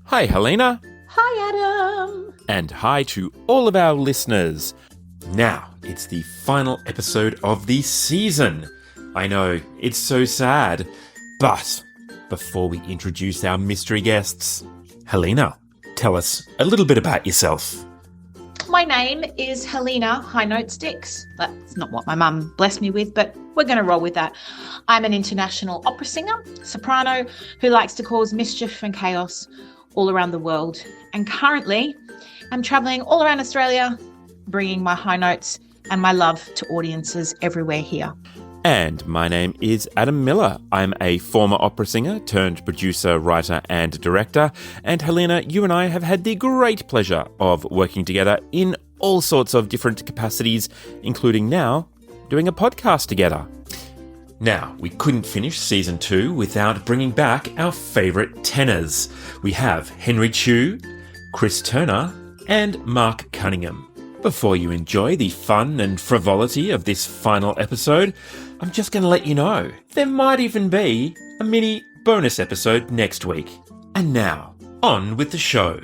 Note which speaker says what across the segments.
Speaker 1: Hi, Helena.
Speaker 2: Hi, Adam.
Speaker 1: And hi to all of our listeners. Now, it's the final episode of the season. I know, it's so sad. But before we introduce our mystery guests, Helena, tell us a little bit about yourself.
Speaker 2: My name is Helena High Note Sticks. That's not what my mum blessed me with, but we're going to roll with that. I'm an international opera singer, soprano, who likes to cause mischief and chaos all around the world. And currently, I'm travelling all around Australia, bringing my high notes and my love to audiences everywhere here.
Speaker 1: And my name is Adam Miller. I'm a former opera singer turned producer, writer and director. And Helena, you and I have had the great pleasure of working together in all sorts of different capacities, including now doing a podcast together. Now, we couldn't finish season 2 without bringing back our favourite tenors. We have Henry Chu, Chris Turner and Mark Cunningham. Before you enjoy the fun and frivolity of this final episode, I'm just going to let you know there might even be a mini bonus episode next week. And now, on with the show.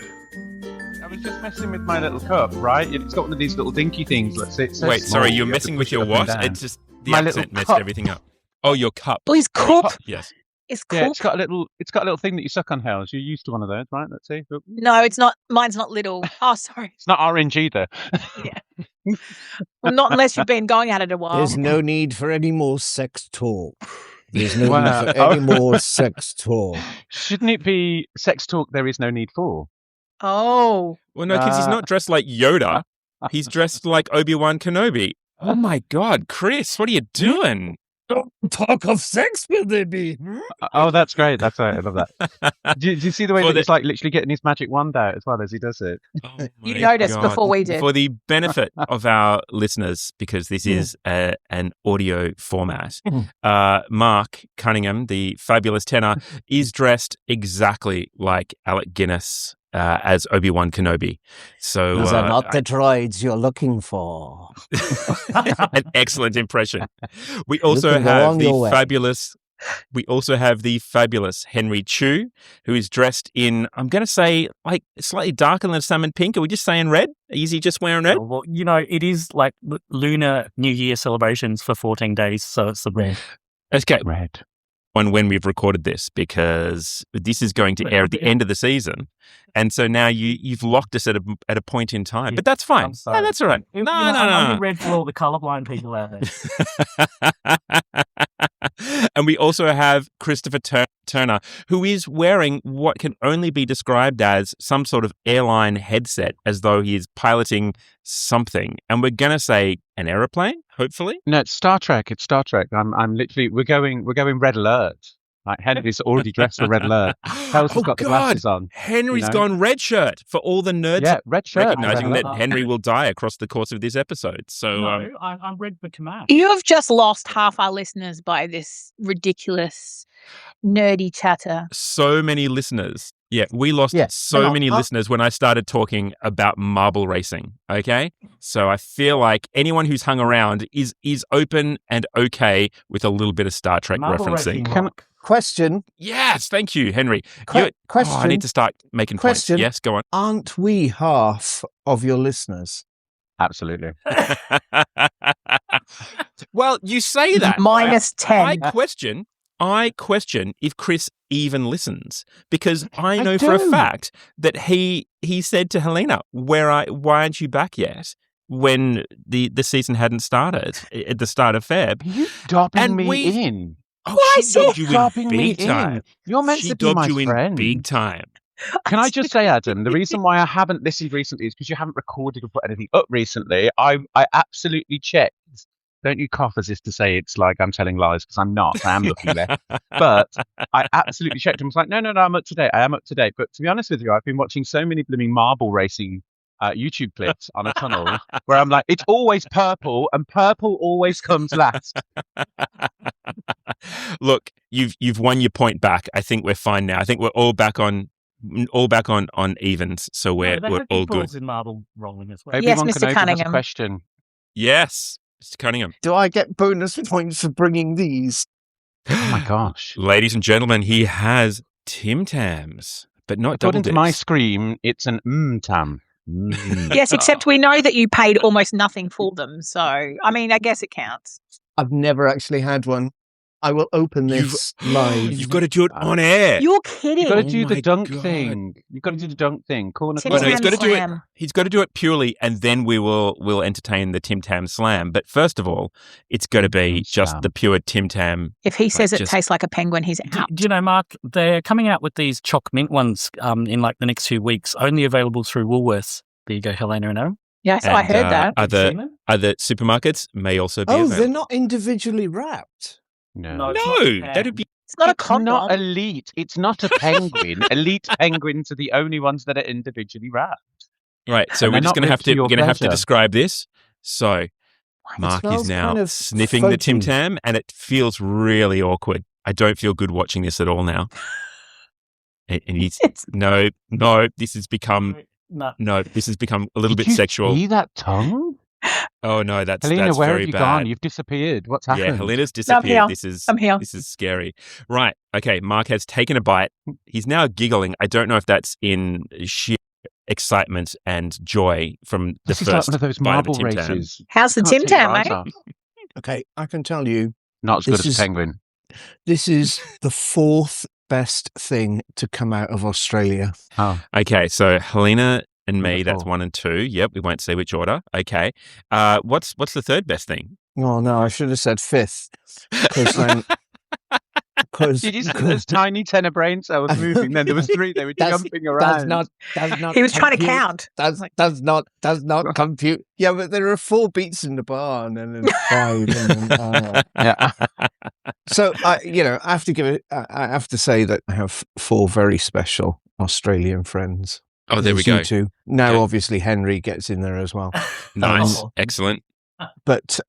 Speaker 3: I was just messing with my little cup, right? It's got one of these little dinky things. Let's say.
Speaker 1: Wait, sorry, you're messing with your what? It's just the
Speaker 3: My
Speaker 1: accent
Speaker 3: little
Speaker 1: messed
Speaker 3: cup.
Speaker 1: everything up. Oh, your cup.
Speaker 4: Oh, his cup.
Speaker 1: Yes.
Speaker 4: It's
Speaker 3: Yeah,
Speaker 4: cup.
Speaker 3: it's got a little thing that you suck on, Hels. You're used to one of those, right? Let's see. It's
Speaker 4: No, it's not. Mine's not little. Oh, sorry.
Speaker 3: not orange either.
Speaker 4: Well, not unless you've been going at it a while.
Speaker 5: There's no need for any more sex talk. There's no
Speaker 3: Wow.
Speaker 5: need for any more sex talk.
Speaker 3: Shouldn't it be sex talk there is no need for?
Speaker 4: Oh.
Speaker 1: Well, no, because he's not dressed like Yoda. He's dressed like Obi-Wan Kenobi. Oh my God, Chris, what are you doing?
Speaker 5: Don't talk of sex with me.
Speaker 3: Oh, that's great. That's right. I love that. Do you see the way
Speaker 1: For
Speaker 3: that he's like literally getting his magic wand out as well as he does it?
Speaker 1: Oh
Speaker 4: You
Speaker 1: my
Speaker 4: noticed
Speaker 1: God.
Speaker 4: before we did.
Speaker 1: For the benefit of our listeners, because this is an audio format, Mark Cunningham, the fabulous tenor, is dressed exactly like Alec Guinness as Obi-Wan Kenobi. So
Speaker 5: Those are not the droids you're looking for.
Speaker 1: an excellent impression. We also
Speaker 5: Looking
Speaker 1: have
Speaker 5: along your way.
Speaker 1: We also have the fabulous Henry Chu, who is dressed in, I'm going to say, like slightly darker than a salmon pink. Are we just saying red? Is he just wearing red?
Speaker 6: Well, you know, it is like lunar New Year celebrations for 14 days, so it's the red.
Speaker 1: Okay.
Speaker 3: Red.
Speaker 1: When we've recorded this, because this is going to air at the end of the season, and so now you've locked us at a point in time. But that's fine.
Speaker 6: I'm sorry.
Speaker 1: No, that's all right.
Speaker 6: You
Speaker 1: No,
Speaker 6: know,
Speaker 1: no,
Speaker 6: I'm
Speaker 1: no.
Speaker 6: only red for all the colorblind people out there.
Speaker 1: And we also have Christopher Turner, who is wearing what can only be described as some sort of airline headset, as though he is piloting something. And we're going to say an aeroplane, hopefully.
Speaker 3: No, it's Star Trek. It's Star Trek. I'm literally we're going red alert. Like Henry's already dressed for red alert. Hels has got the glasses on.
Speaker 1: Henry's
Speaker 3: you know?
Speaker 1: gone red shirt for all the nerds
Speaker 3: Yeah, red shirt.
Speaker 1: recognizing
Speaker 3: red
Speaker 1: that
Speaker 3: alert.
Speaker 1: Henry will die across the course of this episode. So
Speaker 6: No, I'm red for command.
Speaker 4: You have just lost half our listeners by this ridiculous, nerdy chatter.
Speaker 1: so many listeners. Yeah, we lost so many listeners when I started talking about marble racing. Okay, so I feel like anyone who's hung around is open and okay with a little bit of Star Trek
Speaker 6: Marble
Speaker 1: referencing.
Speaker 6: racing rock.
Speaker 5: Question.
Speaker 1: Yes, thank you, Henry.
Speaker 5: Question.
Speaker 1: I need to start making
Speaker 5: Question.
Speaker 1: points. Yes, go on.
Speaker 5: Aren't we half of your listeners?
Speaker 3: Absolutely.
Speaker 1: Well, you say that.
Speaker 4: Minus 10.
Speaker 1: I question if Chris even listens, because I
Speaker 5: I
Speaker 1: know for a
Speaker 5: do.
Speaker 1: fact that he said to Helena, why aren't you back yet? When the season hadn't started at the start of Feb.
Speaker 3: You dobbing
Speaker 1: And
Speaker 3: me
Speaker 1: we-
Speaker 3: in.
Speaker 1: Oh,
Speaker 4: Why
Speaker 1: she
Speaker 4: so
Speaker 1: dobbed you in
Speaker 3: Dobbing me
Speaker 1: big time.
Speaker 3: in. You're meant
Speaker 1: She
Speaker 3: to be
Speaker 1: dobbed
Speaker 3: my
Speaker 1: you in
Speaker 3: friend.
Speaker 1: big time.
Speaker 3: Can I just say, Adam, the reason why I haven't listened recently is because you haven't recorded or put anything up recently. I absolutely checked. Don't you cough as if to say it's like I'm telling lies, because I'm not. I am looking there. But I absolutely checked and was like, no, I'm up to date. I am up to date. But to be honest with you, I've been watching so many blooming marble racing YouTube clips on a tunnel where I'm like, it's always purple and purple always comes last.
Speaker 1: Look, you've won your point back. I think we're fine now. I think we're all back on evens, so we're all good.
Speaker 6: In marble rolling as well.
Speaker 3: Obi-Wan
Speaker 4: Mr.
Speaker 3: Kenobi has a
Speaker 4: Cunningham.
Speaker 3: question.
Speaker 1: Yes, Mr. Cunningham.
Speaker 5: Do I get bonus points for bringing these?
Speaker 3: Oh my gosh.
Speaker 1: Ladies and gentlemen, he has Tim Tams. but not double
Speaker 3: According to my
Speaker 1: dips.
Speaker 3: scream, it's an tam.
Speaker 4: Yes, except we know that you paid almost nothing for them. So, I mean, I guess it counts.
Speaker 5: I've never actually had one. I will open this live.
Speaker 1: You've got to do it on air.
Speaker 4: You're kidding.
Speaker 3: You've got to
Speaker 1: Oh
Speaker 3: do
Speaker 1: my
Speaker 3: the dunk
Speaker 1: God.
Speaker 3: thing. You've got to do the dunk thing. Corner,
Speaker 4: Tim
Speaker 1: No,
Speaker 3: corner.
Speaker 1: he's
Speaker 4: Tam
Speaker 1: got to do it.
Speaker 4: slam.
Speaker 1: He's got to do it purely, and then we'll entertain the Tim Tam slam. But first of all, it's got to be just
Speaker 3: Slam.
Speaker 1: the pure Tim Tam.
Speaker 4: If he says it
Speaker 1: just-
Speaker 4: tastes like a penguin, he's out.
Speaker 6: Do you know, Mark, they're coming out with these choc mint ones in like the next few weeks, only available through Woolworths. There you go, Helena and Adam.
Speaker 4: Yes, I
Speaker 1: And,
Speaker 4: heard that.
Speaker 1: Other supermarkets may also be
Speaker 5: Oh,
Speaker 1: available.
Speaker 5: they're not individually wrapped.
Speaker 3: No.
Speaker 6: it's not
Speaker 1: No,
Speaker 6: Tam.
Speaker 1: that'd be.
Speaker 4: It's not a
Speaker 3: It's not
Speaker 4: condom.
Speaker 3: elite. It's not a penguin. Elite penguins are the only ones that are individually wrapped.
Speaker 1: Right, so
Speaker 3: And
Speaker 1: we're
Speaker 3: they're
Speaker 1: just
Speaker 3: not
Speaker 1: going to have
Speaker 3: meant
Speaker 1: to
Speaker 3: for your pleasure.
Speaker 1: describe this. So Mark
Speaker 5: smells
Speaker 1: is now
Speaker 5: kind of
Speaker 1: sniffing the Tim
Speaker 5: funky.
Speaker 1: Tam, and it feels really awkward. I don't feel good watching this at all now. And he's no, this has become a little bit
Speaker 3: Did you
Speaker 1: sexual.
Speaker 3: see that tongue?
Speaker 1: Oh no, that's
Speaker 3: Helena, where
Speaker 1: very
Speaker 3: have you
Speaker 1: bad.
Speaker 3: gone? You've disappeared. What's happened?
Speaker 1: Yeah, Helena's
Speaker 4: I'm
Speaker 1: disappeared.
Speaker 4: here. I'm here.
Speaker 1: This is scary. Right. Okay. Mark has taken a bite. He's now giggling. I don't know if that's in sheer excitement and joy from the
Speaker 3: This is like
Speaker 1: first
Speaker 3: one of those
Speaker 1: bite of a
Speaker 3: marble
Speaker 1: Tim Tam.
Speaker 3: races.
Speaker 4: How's the
Speaker 3: Can't
Speaker 4: Tim
Speaker 3: take your
Speaker 4: Tam,
Speaker 3: eyes
Speaker 4: mate?
Speaker 3: off.
Speaker 5: Okay, I can tell you
Speaker 3: Not as good
Speaker 5: This
Speaker 3: as
Speaker 5: is-
Speaker 3: penguin.
Speaker 5: this is the fourth best thing to come out of Australia.
Speaker 3: Oh,
Speaker 1: Okay. So Helena and me, that's
Speaker 3: Wonderful.
Speaker 1: 1 and 2. Yep. We won't say which order. Okay. What's the third best thing?
Speaker 5: Oh no, I should have said fifth. Because
Speaker 3: did you see those tiny tenor brain cells moving? Then there was 3. They were jumping around.
Speaker 5: does not
Speaker 4: He was trying to
Speaker 5: compute.
Speaker 4: count.
Speaker 5: Does not compute. Yeah, but there are 4 beats in the bar and then 5. And then,
Speaker 3: Yeah.
Speaker 5: so I have to give it. I have to say that I have 4 very special Australian friends.
Speaker 1: Oh, there we
Speaker 5: There's you
Speaker 1: go.
Speaker 5: two. Now,
Speaker 1: Yeah.
Speaker 5: obviously, Henry gets in there as well.
Speaker 1: Nice.
Speaker 6: Oh.
Speaker 1: Excellent.
Speaker 5: But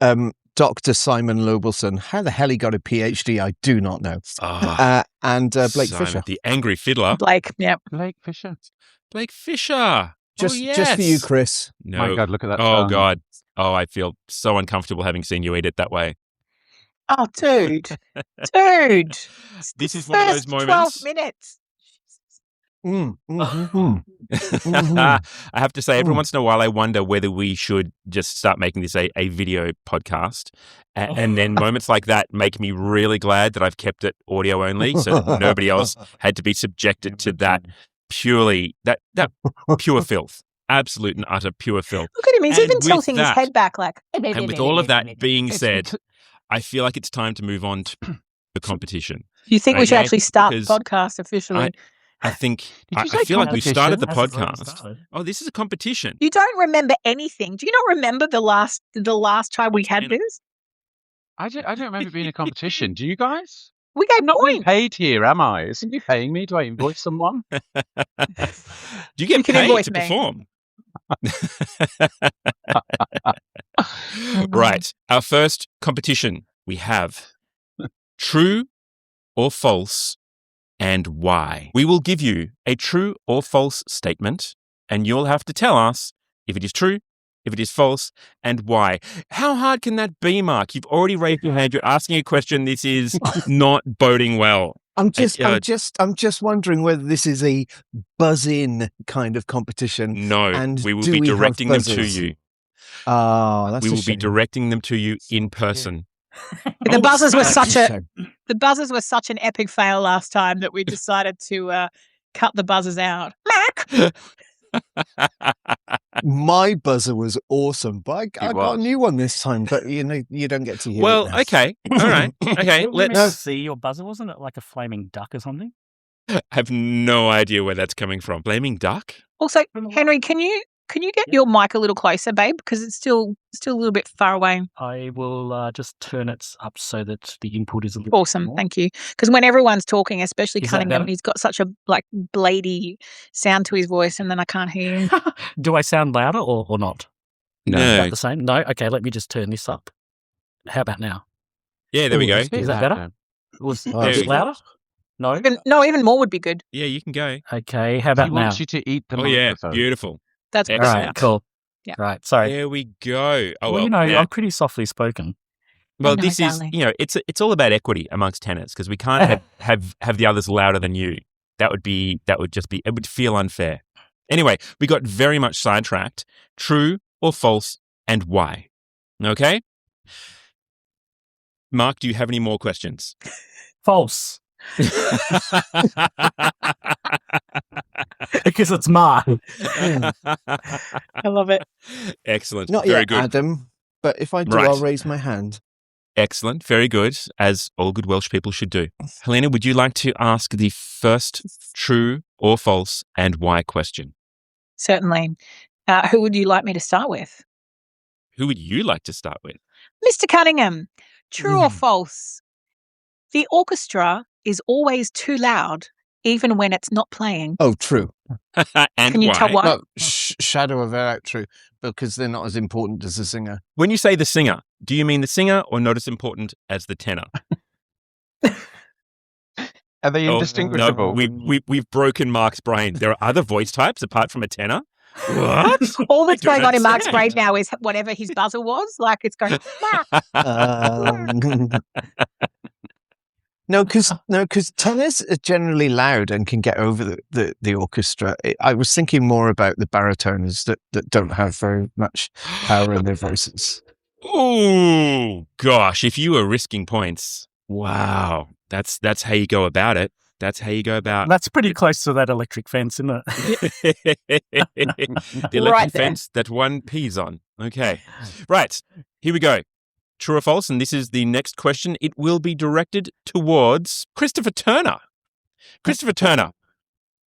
Speaker 5: Dr. Simon Lobelson, how the hell he got a PhD, I do not know.
Speaker 1: Oh,
Speaker 5: And Blake
Speaker 1: Simon,
Speaker 5: Fisher.
Speaker 1: the angry fiddler.
Speaker 4: Blake, yeah.
Speaker 3: Blake Fisher.
Speaker 1: Blake Fisher.
Speaker 5: Just
Speaker 1: yes.
Speaker 5: for you, Chris.
Speaker 1: No.
Speaker 3: My God, look at that.
Speaker 1: Oh
Speaker 3: tongue.
Speaker 1: God. Oh, I feel so uncomfortable having seen you eat it that way.
Speaker 4: Oh, dude. Dude. It's
Speaker 1: This
Speaker 4: the
Speaker 1: is one of those
Speaker 4: first
Speaker 1: moments.
Speaker 4: 12 minutes.
Speaker 1: I have to say, every once in a while, I wonder whether we should just start making this a video podcast. And then moments like that make me really glad that I've kept it audio only, so that nobody else had to be subjected to that that pure filth. Absolute and utter pure filth.
Speaker 4: Look at him. He's
Speaker 1: And
Speaker 4: even
Speaker 1: with
Speaker 4: tilting his
Speaker 1: that-
Speaker 4: head back like.
Speaker 1: And with all of that being
Speaker 3: It's
Speaker 1: said,
Speaker 3: because-
Speaker 1: I feel like it's time to move on to the competition.
Speaker 4: Do you think we should
Speaker 1: Okay,
Speaker 4: actually start the
Speaker 1: because
Speaker 4: podcast officially?
Speaker 1: I think
Speaker 3: Did you
Speaker 1: I
Speaker 3: say
Speaker 1: feel like we started the
Speaker 3: competition?
Speaker 6: Hasn't already
Speaker 1: podcast.
Speaker 6: started.
Speaker 1: Oh, this is a competition.
Speaker 4: You don't remember anything. Do you not remember the last time we had
Speaker 1: And-
Speaker 4: this?
Speaker 3: I don't remember it being a competition. Do you guys?
Speaker 4: We gave
Speaker 3: I'm not being
Speaker 4: points.
Speaker 3: paid here, am I? Isn't you paying me? Do I invoice someone?
Speaker 1: Do you get
Speaker 4: You can
Speaker 1: paid
Speaker 4: invoice
Speaker 1: to
Speaker 4: me.
Speaker 1: perform? Right. Our first competition, we have true or false and why. We will give you a true or false statement, and you'll have to tell us if it is true, if it is false, and why. How hard can that be, Mark? You've already raised your hand. You're asking a question. This is not boding well.
Speaker 5: I'm just
Speaker 1: uh,
Speaker 5: wondering whether this is a buzz-in kind of competition.
Speaker 1: No,
Speaker 5: And
Speaker 1: we will
Speaker 5: do
Speaker 1: be
Speaker 5: we have
Speaker 1: directing them to
Speaker 5: buzzers?
Speaker 1: you.
Speaker 5: Oh, that's
Speaker 1: We
Speaker 5: a
Speaker 1: will be
Speaker 5: shame.
Speaker 1: directing them to you in person.
Speaker 4: The buzzers were
Speaker 5: That's
Speaker 4: such
Speaker 5: a
Speaker 4: a
Speaker 5: shame.
Speaker 4: the buzzers were such an epic fail last time that we decided to cut the buzzers out. Mac.
Speaker 5: My buzzer was awesome, but I got a
Speaker 3: was.
Speaker 5: new one this time. But you don't get to hear.
Speaker 1: Well,
Speaker 5: it now.
Speaker 1: okay. All right. Okay.
Speaker 6: Wouldn't we
Speaker 1: Let's
Speaker 6: see your buzzer? Wasn't it like a flaming duck or something?
Speaker 1: have no idea where that's coming from. Flaming duck?
Speaker 4: Also, Henry, can you get your mic a little closer, babe? Because it's still a little bit far away.
Speaker 6: I will just turn it up so that the input is a little
Speaker 4: Awesome,
Speaker 6: more.
Speaker 4: thank you. Because when everyone's talking, especially
Speaker 6: Is that
Speaker 4: Cunningham,
Speaker 6: better?
Speaker 4: he's got such a bladey sound to his voice, and then I can't hear him.
Speaker 6: Do I sound louder or not?
Speaker 1: No.
Speaker 6: About the same? No? Okay, let me just turn this up. How about now?
Speaker 1: Yeah, there we
Speaker 5: Ooh,
Speaker 1: go.
Speaker 5: that's
Speaker 6: Is that better? Was
Speaker 5: Oh,
Speaker 1: there
Speaker 6: it
Speaker 1: we go.
Speaker 6: louder? No?
Speaker 4: Even more would be good.
Speaker 1: Yeah, you can go.
Speaker 6: Okay, how
Speaker 3: He
Speaker 6: about now?
Speaker 3: wants you to eat the
Speaker 1: Oh, yeah.
Speaker 3: microphone.
Speaker 1: Beautiful.
Speaker 4: That's
Speaker 6: All
Speaker 1: Excellent.
Speaker 6: right, cool.
Speaker 4: Yeah.
Speaker 6: Right, sorry.
Speaker 1: There we go. Oh,
Speaker 6: well, you know,
Speaker 1: now-
Speaker 6: I'm pretty softly spoken.
Speaker 1: well,
Speaker 4: know,
Speaker 1: this is,
Speaker 4: darling.
Speaker 1: it's all about equity amongst tenors because we can't have the others louder than you. That would it would feel unfair. Anyway, we got very much sidetracked. True or false, and why? Okay? Mark, do you have any more questions?
Speaker 6: False. Because it's mine.
Speaker 4: I love it.
Speaker 1: Excellent.
Speaker 5: Not
Speaker 1: very
Speaker 5: yet,
Speaker 1: good.
Speaker 5: Adam. But if I do,
Speaker 1: Right.
Speaker 5: I'll raise my hand.
Speaker 1: Excellent. Very good, as all good Welsh people should do. Helena, would you like to ask the first true or false and why question?
Speaker 4: Certainly. Who would you like me to start with?
Speaker 1: Who would you like to start with?
Speaker 4: Mr. Cunningham, true or false? The orchestra is always too loud, even when it's not playing.
Speaker 5: Oh, true.
Speaker 1: And
Speaker 4: Can you
Speaker 1: why?
Speaker 4: tell why?
Speaker 5: Well, shadow of out true, because they're not as important as the singer.
Speaker 1: When you say the singer, do you mean the singer or not as important as the tenor?
Speaker 3: Are they
Speaker 1: Oh,
Speaker 3: indistinguishable?
Speaker 1: No, we've broken Mark's brain. There are other voice types apart from a tenor? What?
Speaker 4: All that's
Speaker 1: I don't
Speaker 4: going on in Mark's brain
Speaker 1: understand.
Speaker 4: now is whatever his buzzer was. Like it's going,
Speaker 5: No, because tenors are generally loud and can get over the orchestra. I was thinking more about the baritones that don't have very much power in their voices.
Speaker 1: Oh, gosh. If you were risking points, wow. That's how you go about it. That's how you go about
Speaker 6: That's pretty close to that electric fence, isn't it?
Speaker 1: the electric
Speaker 4: Right there.
Speaker 1: fence that one pees on. Okay. Right. Here we go. True or false? And this is the next question. It will be directed towards Christopher Turner. Christopher Turner,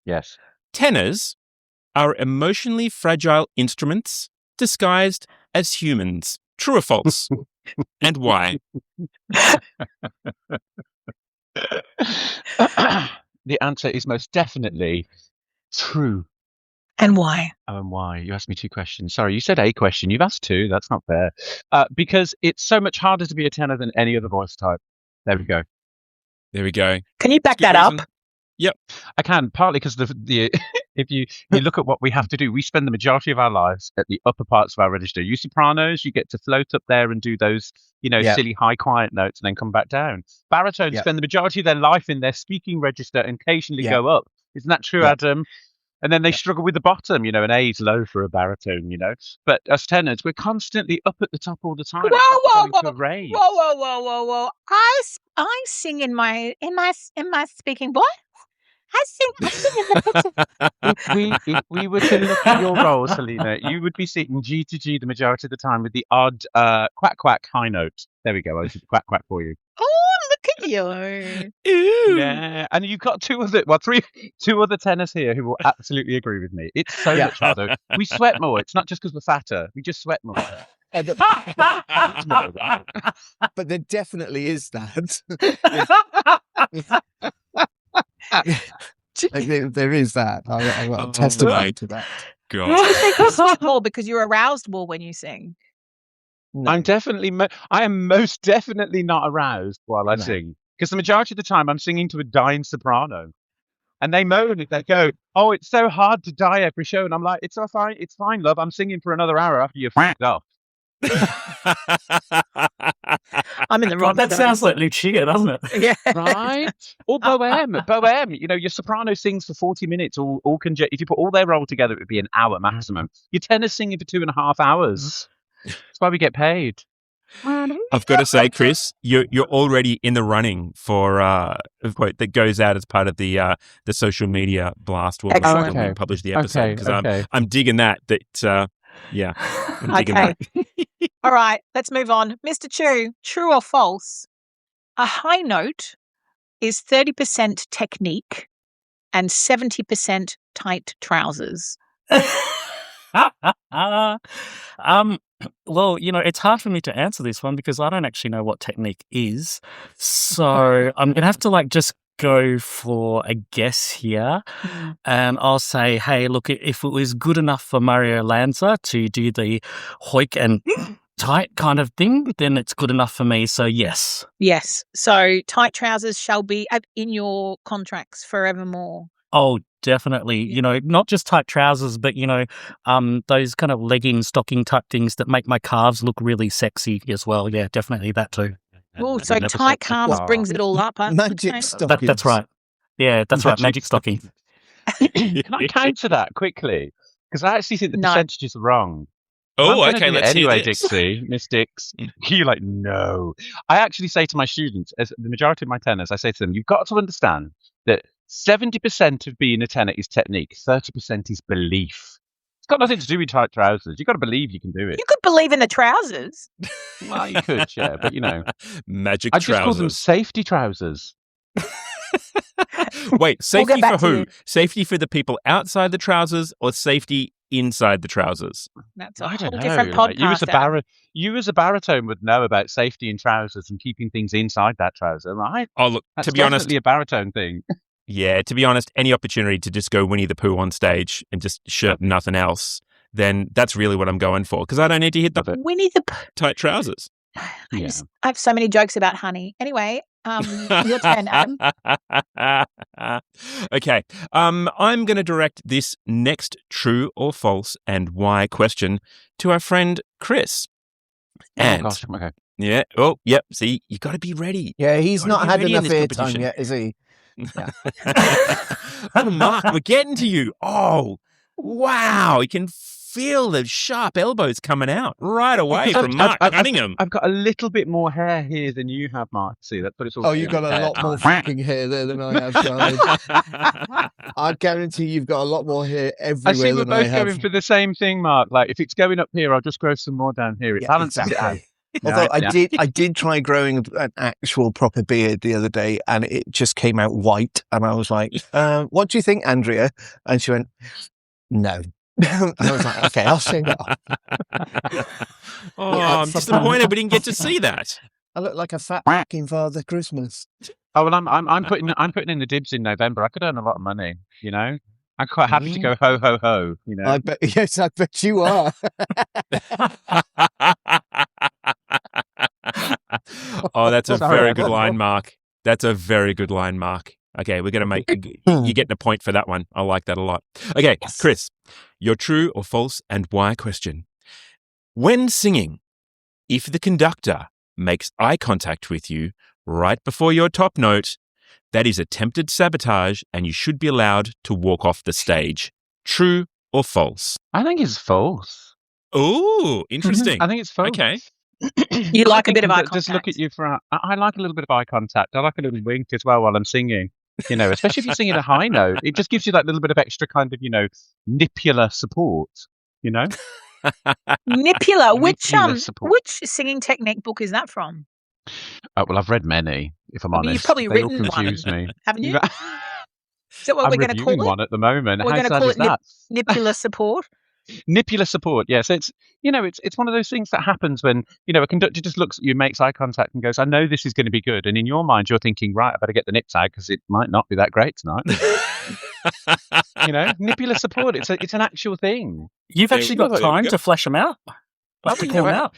Speaker 3: Yes.
Speaker 1: tenors are emotionally fragile instruments disguised as humans. True or false? And why?
Speaker 3: The answer is most definitely true.
Speaker 4: and why?
Speaker 3: Oh, and why? You asked me two questions. Sorry, you said a question. You've asked two. That's not fair. Because it's so much harder to be a tenor than any other voice type. There we go.
Speaker 1: There we go.
Speaker 4: Can you back
Speaker 1: Good
Speaker 4: that up?
Speaker 1: reason. Yep.
Speaker 3: I can, partly because the if you look at what we have to do, we spend the majority of our lives at the upper parts of our register. You sopranos, you get to float up there and do those,
Speaker 5: Yeah.
Speaker 3: silly high quiet notes and then come back down. Baritones
Speaker 5: Yeah.
Speaker 3: spend the majority of their life in their speaking register and occasionally
Speaker 5: Yeah.
Speaker 3: go up. Isn't that true,
Speaker 5: Yeah.
Speaker 3: Adam? And then they struggle with the bottom, an A is low for a baritone, But as tenors, we're constantly up at the top all the time.
Speaker 4: Whoa,
Speaker 3: It's not
Speaker 4: whoa,
Speaker 3: going to
Speaker 4: whoa.
Speaker 3: raise.
Speaker 4: Whoa! I sing in my speaking voice. I sing in the
Speaker 3: If we were to look at your roles, Helena, you would be singing G to G the majority of the time with the odd quack quack high note. There we go. I did quack quack for you.
Speaker 4: Oh, look at you!
Speaker 1: Ooh.
Speaker 3: Yeah, and you've got two other tenors here who will absolutely agree with me. It's so
Speaker 5: Yeah.
Speaker 3: much harder. We sweat more. It's not just because we're fatter. We just sweat more.
Speaker 5: But there definitely is that. There is that. I got
Speaker 1: Oh,
Speaker 5: testimony
Speaker 1: my
Speaker 5: to that.
Speaker 1: God.
Speaker 4: You think you sweat more because you're aroused more when you sing.
Speaker 5: No.
Speaker 3: I am most definitely not aroused while I
Speaker 5: No.
Speaker 3: sing, because the majority of the time I'm singing to a dying soprano, and they moan. They go, "Oh, it's so hard to die every show," and I'm like, "It's all fine. It's fine, love. I'm singing for another hour after you've f***ed off."
Speaker 4: I'm in the wrong.
Speaker 6: God, that sounds like Lucia, doesn't it?
Speaker 4: Yeah.
Speaker 3: Right? Or Bohème. Your soprano sings for 40 minutes, all if you put all their role together, it would be an hour maximum. Your tenor's singing for 2.5 hours. That's why we get paid.
Speaker 1: I've got to say, Chris, you're already in the running for a quote that goes out as part of the social media blast when
Speaker 4: Excellent.
Speaker 1: we publish the episode, because
Speaker 3: Okay.
Speaker 1: I'm digging that. Yeah, I'm digging
Speaker 4: Okay.
Speaker 1: that.
Speaker 4: All right, let's move on. Mr. Chu, true or false? A high note is 30% technique and 70% tight trousers.
Speaker 6: Well, it's hard for me to answer this one because I don't actually know what technique is. So I'm going to have to just go for a guess here. And I'll say, hey, look, if it was good enough for Mario Lanza to do the hoik and tight kind of thing, then it's good enough for me. So yes.
Speaker 4: Yes. So tight trousers shall be in your contracts forevermore.
Speaker 6: Oh, definitely. Not just tight trousers, but, those kind of legging, stocking type things that make my calves look really sexy as well. Yeah, definitely that too.
Speaker 4: Oh, so tight calves brings it all up. Huh?
Speaker 5: Magic
Speaker 4: Okay.
Speaker 5: stockings.
Speaker 6: That's right. Yeah, that's right. Magic stocking.
Speaker 3: Can I counter that quickly? Because I actually think the
Speaker 4: No.
Speaker 3: percentages are wrong.
Speaker 1: Oh,
Speaker 3: I'm gonna
Speaker 1: okay.
Speaker 3: do it
Speaker 1: Let's
Speaker 3: anyway,
Speaker 1: hear this.
Speaker 3: Dixie, Miss Dix. You're like, no. I actually say to my students, as the majority of my tenors, I say to them, you've got to understand that 70% of being a tenor is technique, 30% is belief. It's got nothing to do with tight trousers. You've got to believe you can do it.
Speaker 4: You could believe in the trousers.
Speaker 3: Well, you could, yeah, but
Speaker 1: Magic
Speaker 3: I just call them
Speaker 1: trousers.
Speaker 3: safety trousers.
Speaker 1: Wait, safety for
Speaker 4: back to
Speaker 1: who?
Speaker 4: you.
Speaker 1: Safety for the people outside the trousers or safety inside the trousers?
Speaker 4: That's a
Speaker 3: I
Speaker 4: whole
Speaker 3: don't know.
Speaker 4: different
Speaker 3: like,
Speaker 4: podcast.
Speaker 3: you as a baritone would know about safety in trousers and keeping things inside that trouser, right?
Speaker 1: Oh, look,
Speaker 3: That's
Speaker 1: to be honest,
Speaker 3: definitely a baritone thing.
Speaker 1: yeah, to be honest, any opportunity to just go Winnie the Pooh on stage and just shirt nothing else, then that's really what I'm going for because I don't need to hit the
Speaker 3: Love it.
Speaker 4: Winnie the Pooh.
Speaker 1: tight trousers.
Speaker 3: Yeah.
Speaker 4: I have so many jokes about honey. Anyway, your turn, Adam.
Speaker 1: Okay. I'm going to direct this next true or false and why question to our friend Chris. And
Speaker 3: Oh, gosh, okay.
Speaker 1: yeah. Oh, yep. See, you got to be ready.
Speaker 5: Yeah, he's
Speaker 1: Gotta
Speaker 5: not
Speaker 1: be
Speaker 5: had
Speaker 1: ready in
Speaker 5: enough
Speaker 1: this
Speaker 5: airtime
Speaker 1: competition.
Speaker 5: yet, is he?
Speaker 1: Oh, Mark, we're getting to you. Oh, wow. You can feel the sharp elbows coming out right away from Mark Cunningham.
Speaker 3: I've got a little bit more hair here than you have, Mark. See, that's what it's all.
Speaker 5: Oh, you've got a lot more fucking hair there than I have, darling. I guarantee you've got a lot more hair
Speaker 3: I
Speaker 5: everywhere
Speaker 3: see we're
Speaker 5: than I
Speaker 3: both
Speaker 5: have.
Speaker 3: going for the same thing, Mark. Like, if it's going up here, I'll just grow some more down here. It
Speaker 5: Yeah,
Speaker 3: balances
Speaker 5: exactly.
Speaker 3: it out.
Speaker 5: Although
Speaker 3: Yeah.
Speaker 5: I did try growing an actual proper beard the other day, and it just came out white. And I was like, "What do you think, Andrea?" And she went, "No." And I was like, "Okay, I'll shave it off."
Speaker 1: Oh, I'm disappointed we didn't get to see that.
Speaker 5: I look like a fat fucking Father Christmas.
Speaker 3: Oh well, I'm putting in the dibs in November. I could earn a lot of money. I'm quite happy to go ho ho ho.
Speaker 5: I bet. Yes, I bet you are.
Speaker 1: Oh, that's a
Speaker 3: Sorry,
Speaker 1: very good
Speaker 3: Adam.
Speaker 1: line, Mark. That's a very good line, Mark. Okay, we're going to you're getting a point for that one. I like that a lot. Okay,
Speaker 5: Yes.
Speaker 1: Chris, your true or false and why question. When singing, if the conductor makes eye contact with you right before your top note, that is attempted sabotage and you should be allowed to walk off the stage. True or false?
Speaker 3: I think it's false.
Speaker 1: Oh, interesting.
Speaker 3: I think it's false.
Speaker 1: Okay.
Speaker 4: You like a bit of eye
Speaker 3: Just look
Speaker 4: contact.
Speaker 3: at you for. I like a little bit of eye contact. I like a little wink as well while I'm singing. Especially if you're singing a high note, it just gives you that little bit of extra kind of nipular support.
Speaker 4: Nipular.
Speaker 3: Nipular support.
Speaker 4: Which singing technique book is that from?
Speaker 3: Well, I've read many. If I'm
Speaker 4: I mean,
Speaker 3: honest,
Speaker 4: you've probably
Speaker 3: they all
Speaker 4: written one,
Speaker 3: confuse me.
Speaker 4: haven't you?
Speaker 3: You've-
Speaker 4: Is that what
Speaker 3: I'm
Speaker 4: we're going to
Speaker 3: reviewing
Speaker 4: call it?
Speaker 3: one at the moment.
Speaker 4: We're
Speaker 3: How
Speaker 4: gonna
Speaker 3: sad
Speaker 4: call
Speaker 3: is
Speaker 4: it
Speaker 3: that?
Speaker 4: Nipular support.
Speaker 3: Nipular support, yes. It's one of those things that happens when, a conductor just looks at you, makes eye contact and goes, I know this is going to be good. And in your mind, you're thinking, right, I better get the nips out because it might not be that great tonight. Nipular support, it's an actual thing.
Speaker 6: You've
Speaker 1: There
Speaker 6: actually
Speaker 1: we go,
Speaker 6: got
Speaker 1: there we
Speaker 6: time
Speaker 1: go.
Speaker 6: to flesh them out. I have to call them out.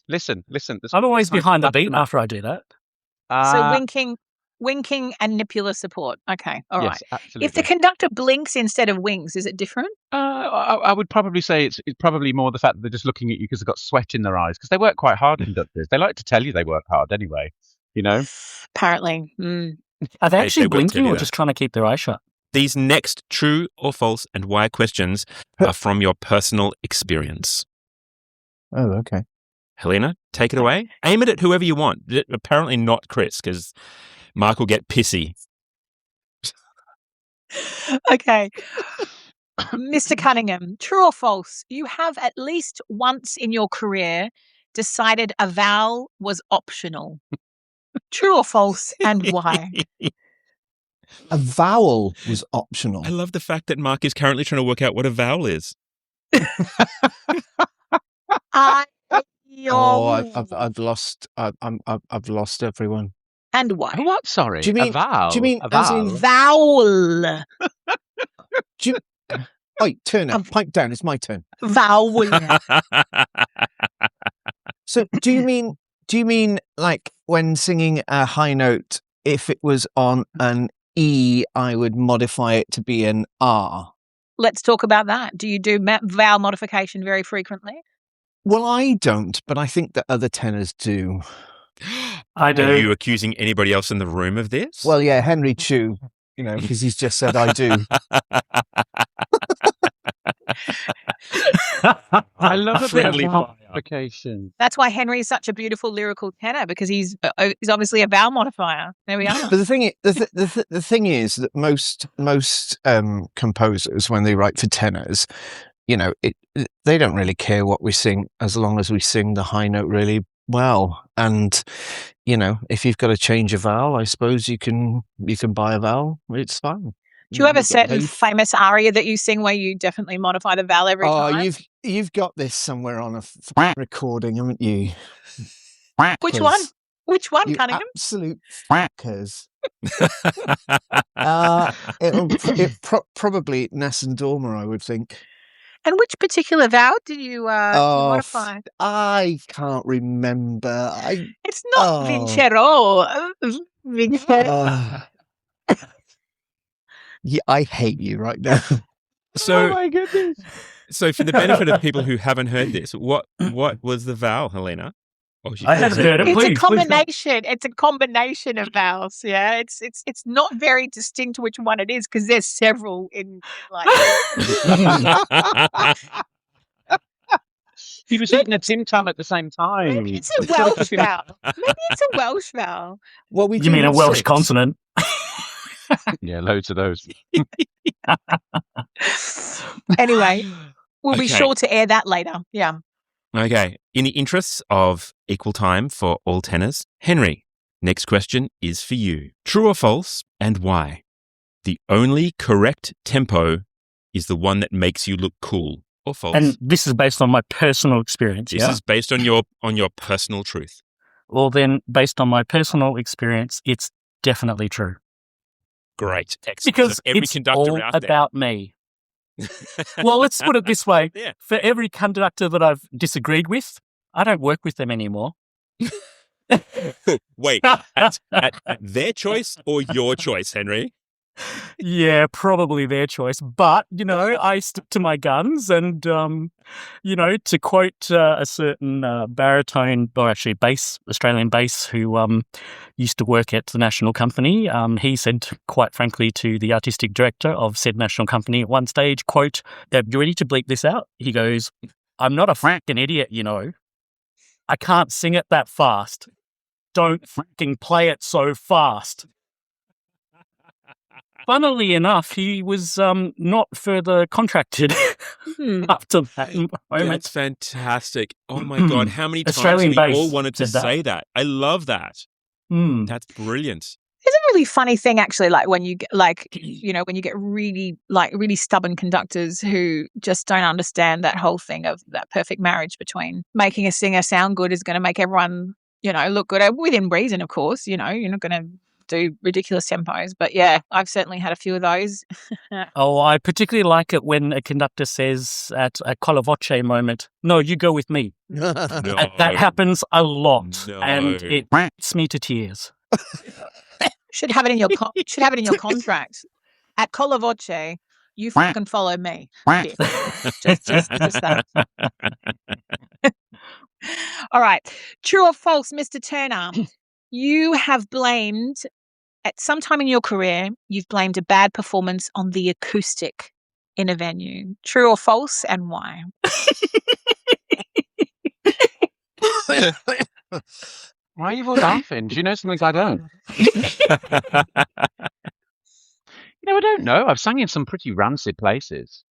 Speaker 3: Listen.
Speaker 6: I'm always behind the
Speaker 3: that's
Speaker 6: beat after I do that.
Speaker 4: So winking and nipular support. Okay, all right.
Speaker 3: Yes, absolutely.
Speaker 4: If the conductor blinks instead of winks, is it different?
Speaker 3: I would probably say it's probably more the fact that they're just looking at you because they've got sweat in their eyes because they work quite hard, conductors. They like to tell you they work hard anyway,
Speaker 4: Apparently.
Speaker 6: Are they
Speaker 1: They
Speaker 6: actually
Speaker 1: will tell
Speaker 6: blinking
Speaker 1: you
Speaker 6: or
Speaker 1: that.
Speaker 6: just trying to keep their eyes shut?
Speaker 1: These next true or false and why questions are from your personal experience.
Speaker 5: Oh, okay.
Speaker 1: Helena, take it away. Aim it at whoever you want. Apparently not Chris, because Mark will get pissy.
Speaker 4: Okay. Mr. Cunningham, true or false? You have at least once in your career decided a vowel was optional. True or false, and why?
Speaker 5: A vowel was optional.
Speaker 1: I love the fact that Mark is currently trying to work out what a vowel is.
Speaker 5: I've lost. I've lost everyone.
Speaker 4: And why?
Speaker 3: What? Sorry.
Speaker 5: Do you mean-
Speaker 3: a vowel?
Speaker 5: do you mean
Speaker 3: a
Speaker 5: as
Speaker 3: vowel?
Speaker 5: in
Speaker 4: Vowel.
Speaker 5: Oi, turn up. Pipe down. It's my turn.
Speaker 4: Vowel.
Speaker 5: So, do you mean like when singing a high note, if it was on an E, I would modify it to be an R?
Speaker 4: Let's talk about that. Do you do vowel modification very frequently?
Speaker 5: Well, I don't, but I think that other tenors do.
Speaker 6: I do.
Speaker 1: Are you accusing anybody else in the room of this?
Speaker 5: Well, yeah, Henry Chu. because he's just said I do.
Speaker 3: I love a bit of
Speaker 1: Friendly fire.
Speaker 3: complication.
Speaker 4: That's why Henry is such a beautiful lyrical tenor, because he's obviously a vowel modifier. There we are.
Speaker 5: But the thing is that most composers, when they write for tenors, they don't really care what we sing as long as we sing the high note really well. And if you've got to change a vowel, I suppose you can buy a vowel. It's fine.
Speaker 4: Do you have a certain famous aria that you sing where you definitely modify the vowel every time?
Speaker 5: You've got this somewhere on a recording, haven't you?
Speaker 4: Which one? Which one,
Speaker 5: You
Speaker 4: Cunningham?
Speaker 5: absolute fuckers. Probably Ness and Dormer, I would think.
Speaker 4: And which particular vowel did you modify?
Speaker 5: I can't remember.
Speaker 4: It's not Vincero. Vincero.
Speaker 5: Yeah, I hate you right now.
Speaker 1: So,
Speaker 3: Oh my goodness.
Speaker 1: so for the benefit of people who haven't heard this, what was the vowel, Helena?
Speaker 6: I haven't heard it.
Speaker 4: It's
Speaker 6: Please,
Speaker 4: a combination. It's a combination of vowels. Yeah, it's not very distinct which one it is because there's several in like.
Speaker 3: He was eating a Tim Tam at the same time.
Speaker 4: Maybe it's a Welsh vowel. Maybe it's a Welsh vowel.
Speaker 5: Well,
Speaker 6: You mean a Welsh consonant?
Speaker 3: Yeah, loads of those.
Speaker 4: Anyway, we'll be
Speaker 1: Okay.
Speaker 4: sure to air that later. Yeah.
Speaker 1: Okay. In the interests of equal time for all tenors, Henry, next question is for you. True or false, and why? The only correct tempo is the one that makes you look cool, or false?
Speaker 6: And this is based on my personal experience.
Speaker 1: this is based on your personal truth.
Speaker 6: Well, then, based on my personal experience, it's definitely true.
Speaker 1: Great. Excellent.
Speaker 6: Because
Speaker 1: So every
Speaker 6: it's
Speaker 1: conductor
Speaker 6: all
Speaker 1: out there.
Speaker 6: about me. Well, let's put it this way.
Speaker 1: Yeah.
Speaker 6: For every conductor that I've disagreed with, I don't work with them anymore.
Speaker 1: Wait, at their choice or your choice, Henry?
Speaker 6: Yeah, probably their choice. But, I stick to my guns and, to quote a certain baritone, or actually Australian bass, who used to work at the National Company, he said, quite frankly, to the artistic director of said National Company at one stage, quote, "You ready to bleep this out?" He goes, "I'm not a fracking idiot, I can't sing it that fast. Don't fracking play it so fast." Funnily enough, he was not further contracted after that moment.
Speaker 1: That's fantastic. Oh my God. How many times
Speaker 6: Australian
Speaker 1: we
Speaker 6: bass
Speaker 1: all wanted to
Speaker 6: said that.
Speaker 1: say that? I love that.
Speaker 6: Hmm.
Speaker 1: That's brilliant.
Speaker 4: It's a really funny thing, actually. Like when you get, when you get really stubborn conductors who just don't understand that whole thing of that perfect marriage between making a singer sound good is going to make everyone, look good within reason. Of course, you're not going to do ridiculous tempos, but yeah, I've certainly had a few of those.
Speaker 6: Oh, I particularly like it when a conductor says at a con voce moment, "No, you go with me."
Speaker 1: No.
Speaker 6: That happens a lot,
Speaker 1: No.
Speaker 6: and it brings me to tears.
Speaker 4: Should have it in your contract. At con voce, you fucking follow me. Yeah. just that. All right. True or false, Mr. Turner? You have blamed, at some time in your career, you've blamed a bad performance on the acoustic in a venue. True or false, and why?
Speaker 3: Why are you all laughing? Do you know something I don't? I don't know. I've sang in some pretty rancid places.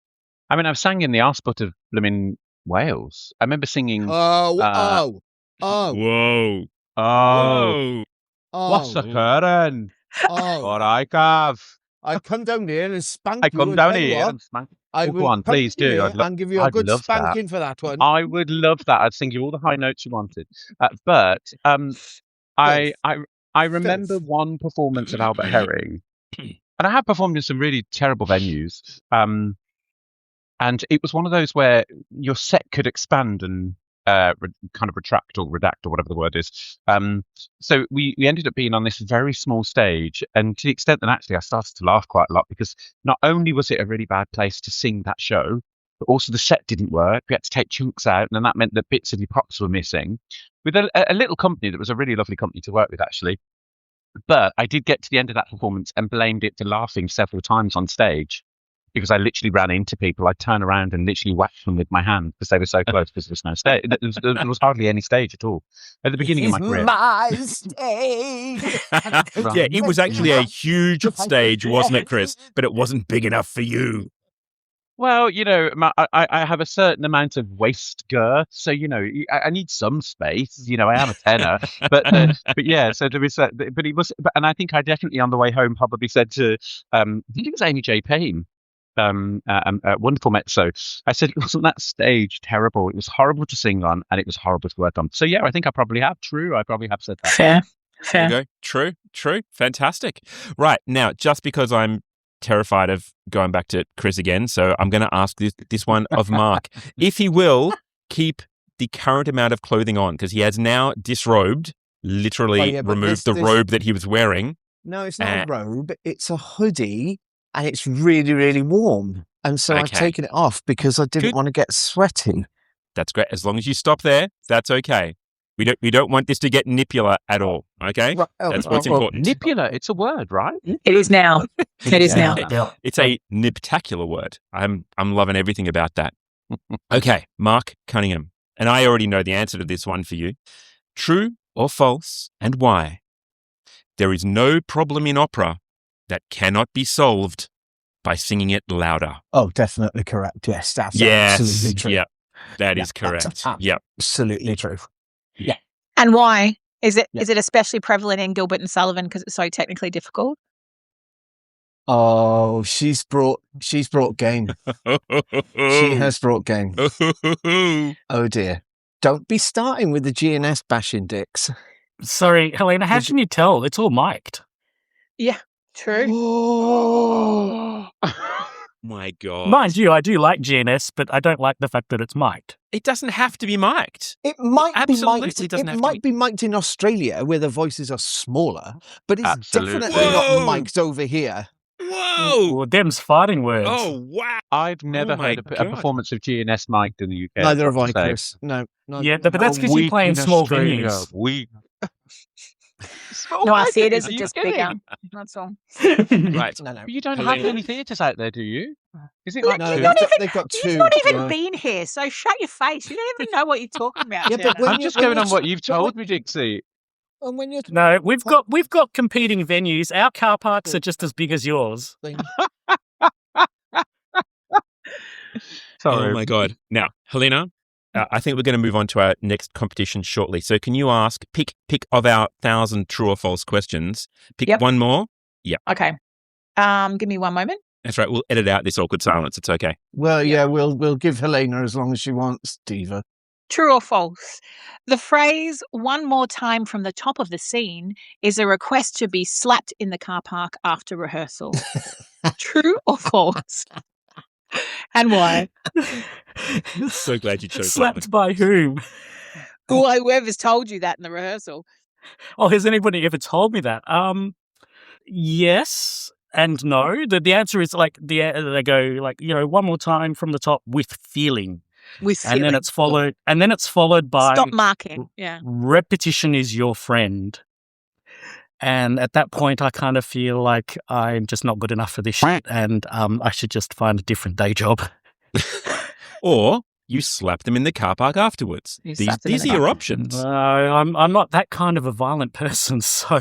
Speaker 3: I mean, I've sang in the arsput of blooming Wales. I remember singing.
Speaker 1: Whoa.
Speaker 3: Oh,
Speaker 1: Whoa.
Speaker 3: what's occurring?
Speaker 5: Oh,
Speaker 3: All right, Gav.
Speaker 5: I come down here and spank
Speaker 3: I
Speaker 5: you.
Speaker 3: come
Speaker 5: and
Speaker 3: down
Speaker 5: tell you
Speaker 3: here
Speaker 5: what,
Speaker 3: and smack.
Speaker 5: I
Speaker 3: Oh,
Speaker 5: will
Speaker 3: go on,
Speaker 5: come
Speaker 3: please
Speaker 5: in
Speaker 3: do.
Speaker 5: here and give you a
Speaker 3: I'd
Speaker 5: good
Speaker 3: love that.
Speaker 5: spanking for that one.
Speaker 3: I would love that. I'd sing you all the high notes you wanted. But I remember one performance at Albert Herring, and I have performed in some really terrible venues. And it was one of those where your set could expand and kind of retract or redact or whatever the word is. So we ended up being on this very small stage, and to the extent that actually I started to laugh quite a lot because not only was it a really bad place to sing that show, but also the set didn't work. We had to take chunks out, and then that meant that bits of your props were missing. With a little company that was a really lovely company to work with, actually. But I did get to the end of that performance and blamed it for laughing several times on stage because I literally ran into people. I'd turn around and literally whack them with my hand because they were so close because there was no stage. There was hardly any stage at all at the beginning of my career.
Speaker 5: My stage.
Speaker 1: Yeah, it was actually a huge stage, wasn't it, Chris? But it wasn't big enough for you.
Speaker 3: Well, I have a certain amount of waist girth, so I need some space. I am a tenor, but yeah. So there was, but it was, and I think I definitely on the way home probably said to, I think it was Amy J. Payne, wonderful mezzo. I said, wasn't that stage terrible? It was horrible to sing on, and it was horrible to work on. So yeah, I think I probably have. True, I probably have said that.
Speaker 4: Fair.
Speaker 1: There you go. True. Fantastic. Right now, just because I'm terrified of going back to Chris again, so I'm going to ask this one of Mark. If he will keep the current amount of clothing on, because he has now disrobed, literally removed the robe that he was wearing.
Speaker 5: No, it's not a robe. It's a hoodie, and it's really, really warm. And so I've taken it off because I didn't want to get sweaty.
Speaker 1: That's great. As long as you stop there, that's okay. We don't want this to get nipular at all, okay?
Speaker 5: Right.
Speaker 1: That's what's important.
Speaker 3: Nipular, it's a word, right?
Speaker 4: It is now. It is now.
Speaker 1: It's a niptacular word. I'm loving everything about that. Okay, Mark Cunningham. And I already know the answer to this one for you. True or false, and why? There is no problem in opera that cannot be solved by singing it louder.
Speaker 5: Oh, definitely correct. Yes, that's absolutely true.
Speaker 1: Yeah, that is correct. Yep.
Speaker 5: Absolutely true.
Speaker 4: Yeah. And why? Is it especially prevalent in Gilbert and Sullivan because it's so technically difficult?
Speaker 5: Oh, she's brought game. She has brought game. Oh dear. Don't be starting with the GNS bashing dicks.
Speaker 6: Sorry, Helena, how can you tell? It's all mic'd.
Speaker 4: Yeah, true.
Speaker 5: Oh.
Speaker 1: My God.
Speaker 6: Mind you, I do like GNS, but I don't like the fact that it's mic'd.
Speaker 1: It doesn't have to be mic'd.
Speaker 5: It might be
Speaker 1: Absolutely
Speaker 5: mic'd.
Speaker 1: doesn't have
Speaker 5: It
Speaker 1: to
Speaker 5: might be mic'd in Australia where the voices are smaller, but it's
Speaker 3: Absolutely.
Speaker 5: definitely
Speaker 1: Whoa.
Speaker 5: not mic'd over here.
Speaker 1: Whoa!
Speaker 6: Well, them's fighting words.
Speaker 1: Oh, wow.
Speaker 3: I've never
Speaker 1: my
Speaker 3: heard a
Speaker 1: God.
Speaker 3: performance of GNS mic'd in the UK.
Speaker 5: Neither have
Speaker 3: I've
Speaker 5: I,
Speaker 3: got to say.
Speaker 5: Chris. No.
Speaker 6: Yeah, but that's because you play in small venues.
Speaker 4: No, I see it as
Speaker 3: Are you
Speaker 4: just
Speaker 3: kidding?
Speaker 4: bigger. That's all.
Speaker 1: Right.
Speaker 5: No.
Speaker 3: You don't have
Speaker 1: Helena.
Speaker 3: any theatres out there, do you? Is it
Speaker 4: Look,
Speaker 3: like
Speaker 5: No,
Speaker 4: you've
Speaker 3: two?
Speaker 5: they've got two.
Speaker 4: You've not even
Speaker 5: yeah.
Speaker 4: been here, so shut your face. You don't even know what you're talking about.
Speaker 5: Yeah, but
Speaker 4: Jenna.
Speaker 3: I'm just going on what you've told me, Dixie.
Speaker 5: And when you're
Speaker 6: No, we've got competing venues. Our car parks are just as big as yours.
Speaker 3: Sorry.
Speaker 1: Oh, my God. Now, Helena, I think we're going to move on to our next competition shortly. So can you pick of our 1,000 true or false questions, pick one more? Yeah.
Speaker 4: Okay. Give me one moment.
Speaker 1: That's right. We'll edit out this awkward silence. It's okay.
Speaker 5: Well, yeah, we'll give Helena as long as she wants, Diva.
Speaker 4: True or false? The phrase "one more time from the top of the scene" is a request to be slapped in the car park after rehearsal. True or false? And why?
Speaker 1: So glad you chose that
Speaker 6: Slapped by whom?
Speaker 4: Well, whoever's told you that in the rehearsal.
Speaker 6: Oh, has anybody ever told me that? Yes and no. The answer is like they go like, one more time from the top with feeling. And then it's followed by
Speaker 4: stop marking. Yeah.
Speaker 6: Repetition is your friend. And at that point, I kind of feel like I'm just not good enough for this shit, and I should just find a different day job.
Speaker 1: Or you slap them in the car park afterwards. These are your options.
Speaker 6: I'm not that kind of a violent person, so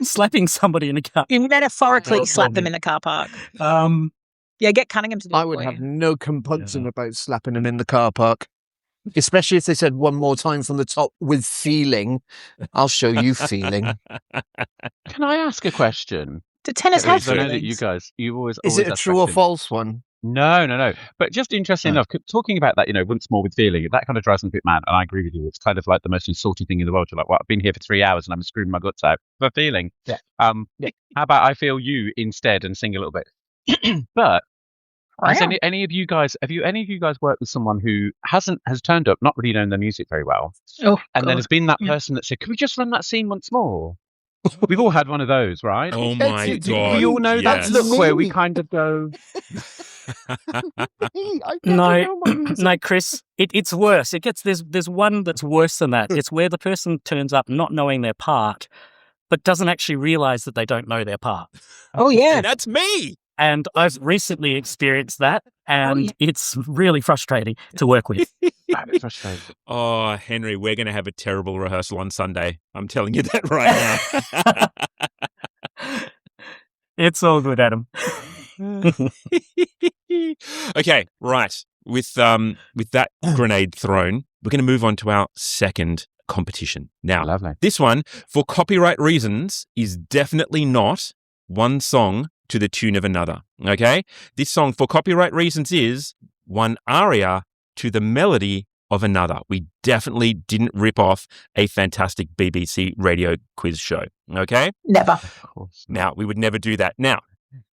Speaker 6: slapping somebody in a car.
Speaker 4: You metaphorically slap them in the car park. Yeah, get Cunningham to do it.
Speaker 5: I would have no compunction about slapping them in the car park. Especially if they said one more time from the top with feeling. I'll show you feeling.
Speaker 3: Can I ask a question?
Speaker 4: Do tenors have
Speaker 3: I know that
Speaker 4: feelings?
Speaker 3: you always
Speaker 5: Is it a
Speaker 3: ask
Speaker 5: true or
Speaker 3: questions.
Speaker 5: false one?
Speaker 3: No. But just interesting enough, talking about that, once more with feeling, that kind of drives me a bit mad. And I agree with you. It's kind of like the most insulting thing in the world. You're like, well, I've been here for 3 hours and I'm screwing my guts out for feeling.
Speaker 5: Yeah.
Speaker 3: How about I feel you instead and sing a little bit? But has any of you guys worked with someone who has turned up, not really known their music very well, and then has been that person that said, "Can we just run that scene once more?" We've all had one of those, right?
Speaker 1: Oh my God.
Speaker 3: We all know that look where we kind of go.
Speaker 6: No, Chris, it's worse. There's one that's worse than that. It's where the person turns up not knowing their part, but doesn't actually realize that they don't know their part.
Speaker 4: Oh, yeah.
Speaker 1: That's me.
Speaker 6: And I've recently experienced that, and it's really frustrating to work with.
Speaker 3: It's frustrating.
Speaker 1: Oh, Henry, we're going to have a terrible rehearsal on Sunday. I'm telling you that right now.
Speaker 6: It's all good, Adam.
Speaker 1: Okay, right. With that grenade thrown, we're going to move on to our second competition. Now,
Speaker 3: Lovely.
Speaker 1: this one, for copyright reasons, is definitely not one song to the tune of another. Okay? This song, for copyright reasons, is one aria to the melody of another. We definitely didn't rip off a fantastic BBC radio quiz show. Okay?
Speaker 4: Never.
Speaker 3: Of course.
Speaker 1: Now, we would never do that. Now,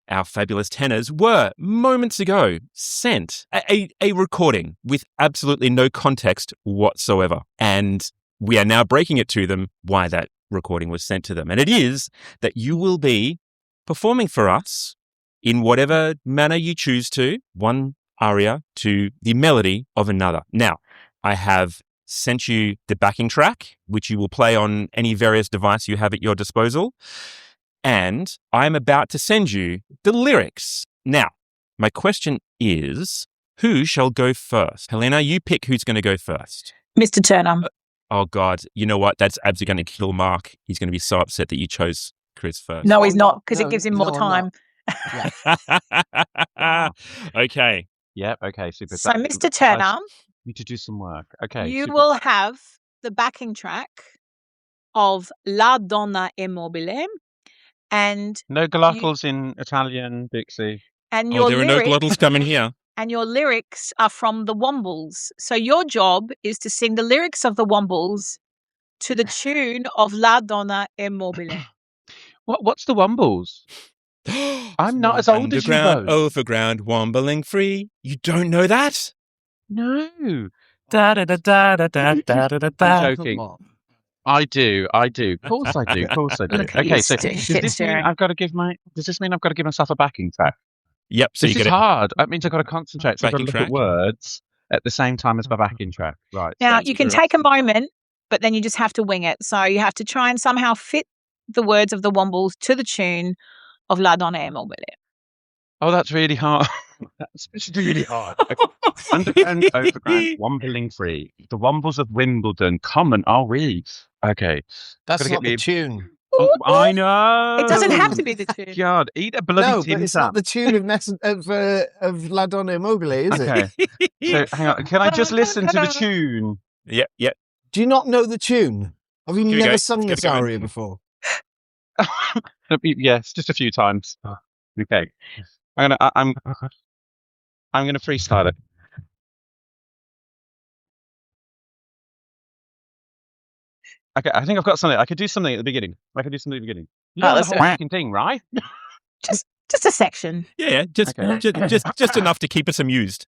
Speaker 1: our fabulous tenors were moments ago sent a recording with absolutely no context whatsoever. And we are now breaking it to them why that recording was sent to them. And it is that you will be performing for us in whatever manner you choose to, one aria to the melody of another. Now, I have sent you the backing track, which you will play on any various device you have at your disposal. And I'm about to send you the lyrics. Now, my question is, who shall go first? Helena, you pick who's going to go first.
Speaker 4: Mr. Turner.
Speaker 1: Oh, God. You know what? That's absolutely going to kill Mark. He's going to be so upset that you chose Chris first.
Speaker 4: No, he's not, because
Speaker 5: No,
Speaker 4: it gives him
Speaker 5: no,
Speaker 4: more
Speaker 5: I'm
Speaker 4: time.
Speaker 5: not.
Speaker 1: Okay.
Speaker 3: Yep. Okay. Super.
Speaker 4: So, Mr. Turner,
Speaker 3: Need to do some work. Okay.
Speaker 4: you
Speaker 3: super.
Speaker 4: will have the backing track of La Donna è mobile, and
Speaker 3: No glottals in Italian, Dixie.
Speaker 4: your
Speaker 1: There are no
Speaker 4: lyric-
Speaker 1: glottals coming here.
Speaker 4: and your lyrics are from the Wombles. So your job is to sing the lyrics of the Wombles to the tune of La Donna è mobile.
Speaker 3: What's the Wombles? I'm not as old as you
Speaker 1: Underground,
Speaker 3: both.
Speaker 1: overground, wombling free. You don't know that?
Speaker 3: No.
Speaker 6: Da da da da da da da da da da.
Speaker 3: I'm joking. I do. Of course I do.
Speaker 4: Look at
Speaker 3: Okay,
Speaker 4: you
Speaker 3: so
Speaker 4: shit
Speaker 3: does this mean
Speaker 4: staring.
Speaker 3: I've got to give myself a backing track?
Speaker 1: Yep. So
Speaker 3: This
Speaker 1: you
Speaker 3: is
Speaker 1: get
Speaker 3: hard. That means I've got to concentrate. So I've got to
Speaker 1: Backing
Speaker 3: look
Speaker 1: track.
Speaker 3: at words at the same time as my backing track. Right.
Speaker 4: Now,
Speaker 1: Sounds
Speaker 4: you can
Speaker 1: good.
Speaker 4: take a moment, but then you just have to wing it. So you have to try and somehow fit the words of the Wombles to the tune of La Donna è mobile.
Speaker 3: Oh, that's really hard. That's really hard. Okay. Underground, overground, wombling free. The Wombles of Wimbledon. Common are we? Okay.
Speaker 5: That's
Speaker 3: Gotta
Speaker 5: not
Speaker 3: get
Speaker 5: the
Speaker 3: me-
Speaker 5: tune.
Speaker 3: Oh, I know.
Speaker 4: It doesn't have to be the tune.
Speaker 3: God, eat a bloody
Speaker 5: No,
Speaker 3: Tim
Speaker 5: but it's
Speaker 3: Tam.
Speaker 5: not the tune of La Donna Mobile, is it?
Speaker 3: Okay. So hang on. Can I just listen to the tune?
Speaker 1: Yep.
Speaker 5: Do you not know the tune? Have you
Speaker 1: Here we
Speaker 5: never
Speaker 1: go.
Speaker 5: sung
Speaker 1: Let's
Speaker 5: this
Speaker 1: get it going.
Speaker 5: aria before?
Speaker 3: Yes, just a few times. Okay. I'm gonna freestyle it. Okay, I think I've got something. I could do something at the beginning. You
Speaker 4: let's
Speaker 3: know the
Speaker 4: do
Speaker 3: whole
Speaker 4: it.
Speaker 3: fucking thing, right?
Speaker 4: Just a section.
Speaker 1: Yeah. Just
Speaker 3: Okay.
Speaker 1: just enough to keep us amused.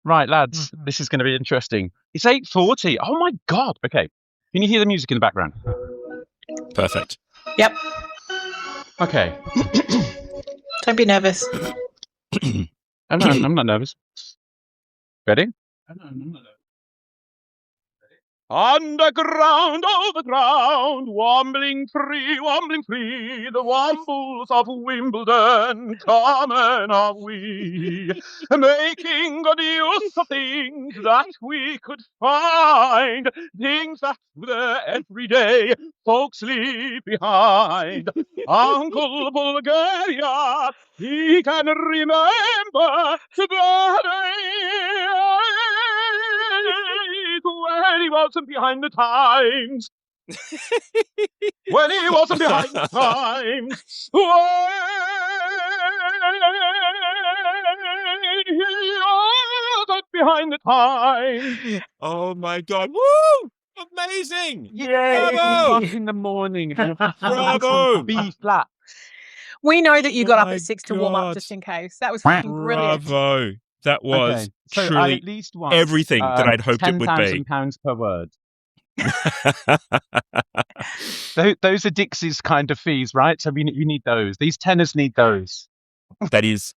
Speaker 3: Right, lads. This is going to be interesting. It's 8:40. Oh my god. Okay. Can you hear the music in the background?
Speaker 1: Perfect.
Speaker 4: Yep.
Speaker 3: Okay.
Speaker 4: Don't be nervous.
Speaker 3: I'm not nervous. Ready? Underground, overground, wombling free, the Wombles of Wimbledon, common are we, making good use of things that we could find, things that the everyday folks leave behind. Uncle Bulgaria, he can remember the days when he wasn't behind the times. When he wasn't behind the times. When he wasn't behind the times.
Speaker 1: Oh my God. Woo! Amazing.
Speaker 3: Yeah,
Speaker 1: Bravo!
Speaker 3: in the morning.
Speaker 1: Bravo!
Speaker 3: B flat.
Speaker 4: We know that you got
Speaker 1: Oh
Speaker 4: up
Speaker 1: my
Speaker 4: at 6 to warm
Speaker 1: God.
Speaker 4: up just in case. That was fucking brilliant.
Speaker 1: Bravo. That was
Speaker 3: Okay, so I
Speaker 1: truly
Speaker 3: at least want
Speaker 1: everything that I'd hoped it would be.
Speaker 3: £10,000 per word. Those are Dixie's kind of fees, right? So you need those. These tenors need those.
Speaker 1: That is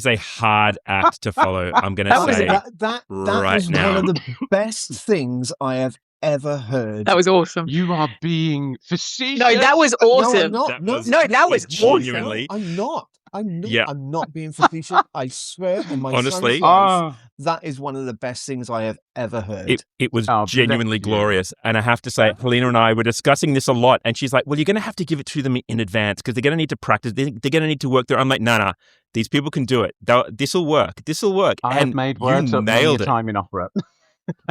Speaker 1: a hard act to follow. I'm going to
Speaker 4: That was
Speaker 1: say
Speaker 4: it.
Speaker 5: That
Speaker 1: right
Speaker 5: was
Speaker 1: now.
Speaker 5: one of the best things I have ever heard.
Speaker 4: That was awesome.
Speaker 3: You are being facetious.
Speaker 4: No, that was awesome.
Speaker 5: No, I'm not.
Speaker 4: That was
Speaker 1: genuinely.
Speaker 5: I'm not.
Speaker 1: Yeah.
Speaker 5: I'm not being facetious. I swear on my
Speaker 1: Honestly.
Speaker 5: son's life, that is one of the best things I have ever heard.
Speaker 1: It was
Speaker 3: Oh,
Speaker 1: genuinely
Speaker 3: bless you.
Speaker 1: glorious. And I have to say, Helena and I were discussing this a lot. And she's like, well, you're going to have to give it to them in advance because they're going to need to practice. They're going to need to work there. I'm like, nah. These people can do it. This will work.
Speaker 3: I have made words
Speaker 1: you
Speaker 3: up
Speaker 1: nailed
Speaker 3: on
Speaker 1: it.
Speaker 3: time in opera.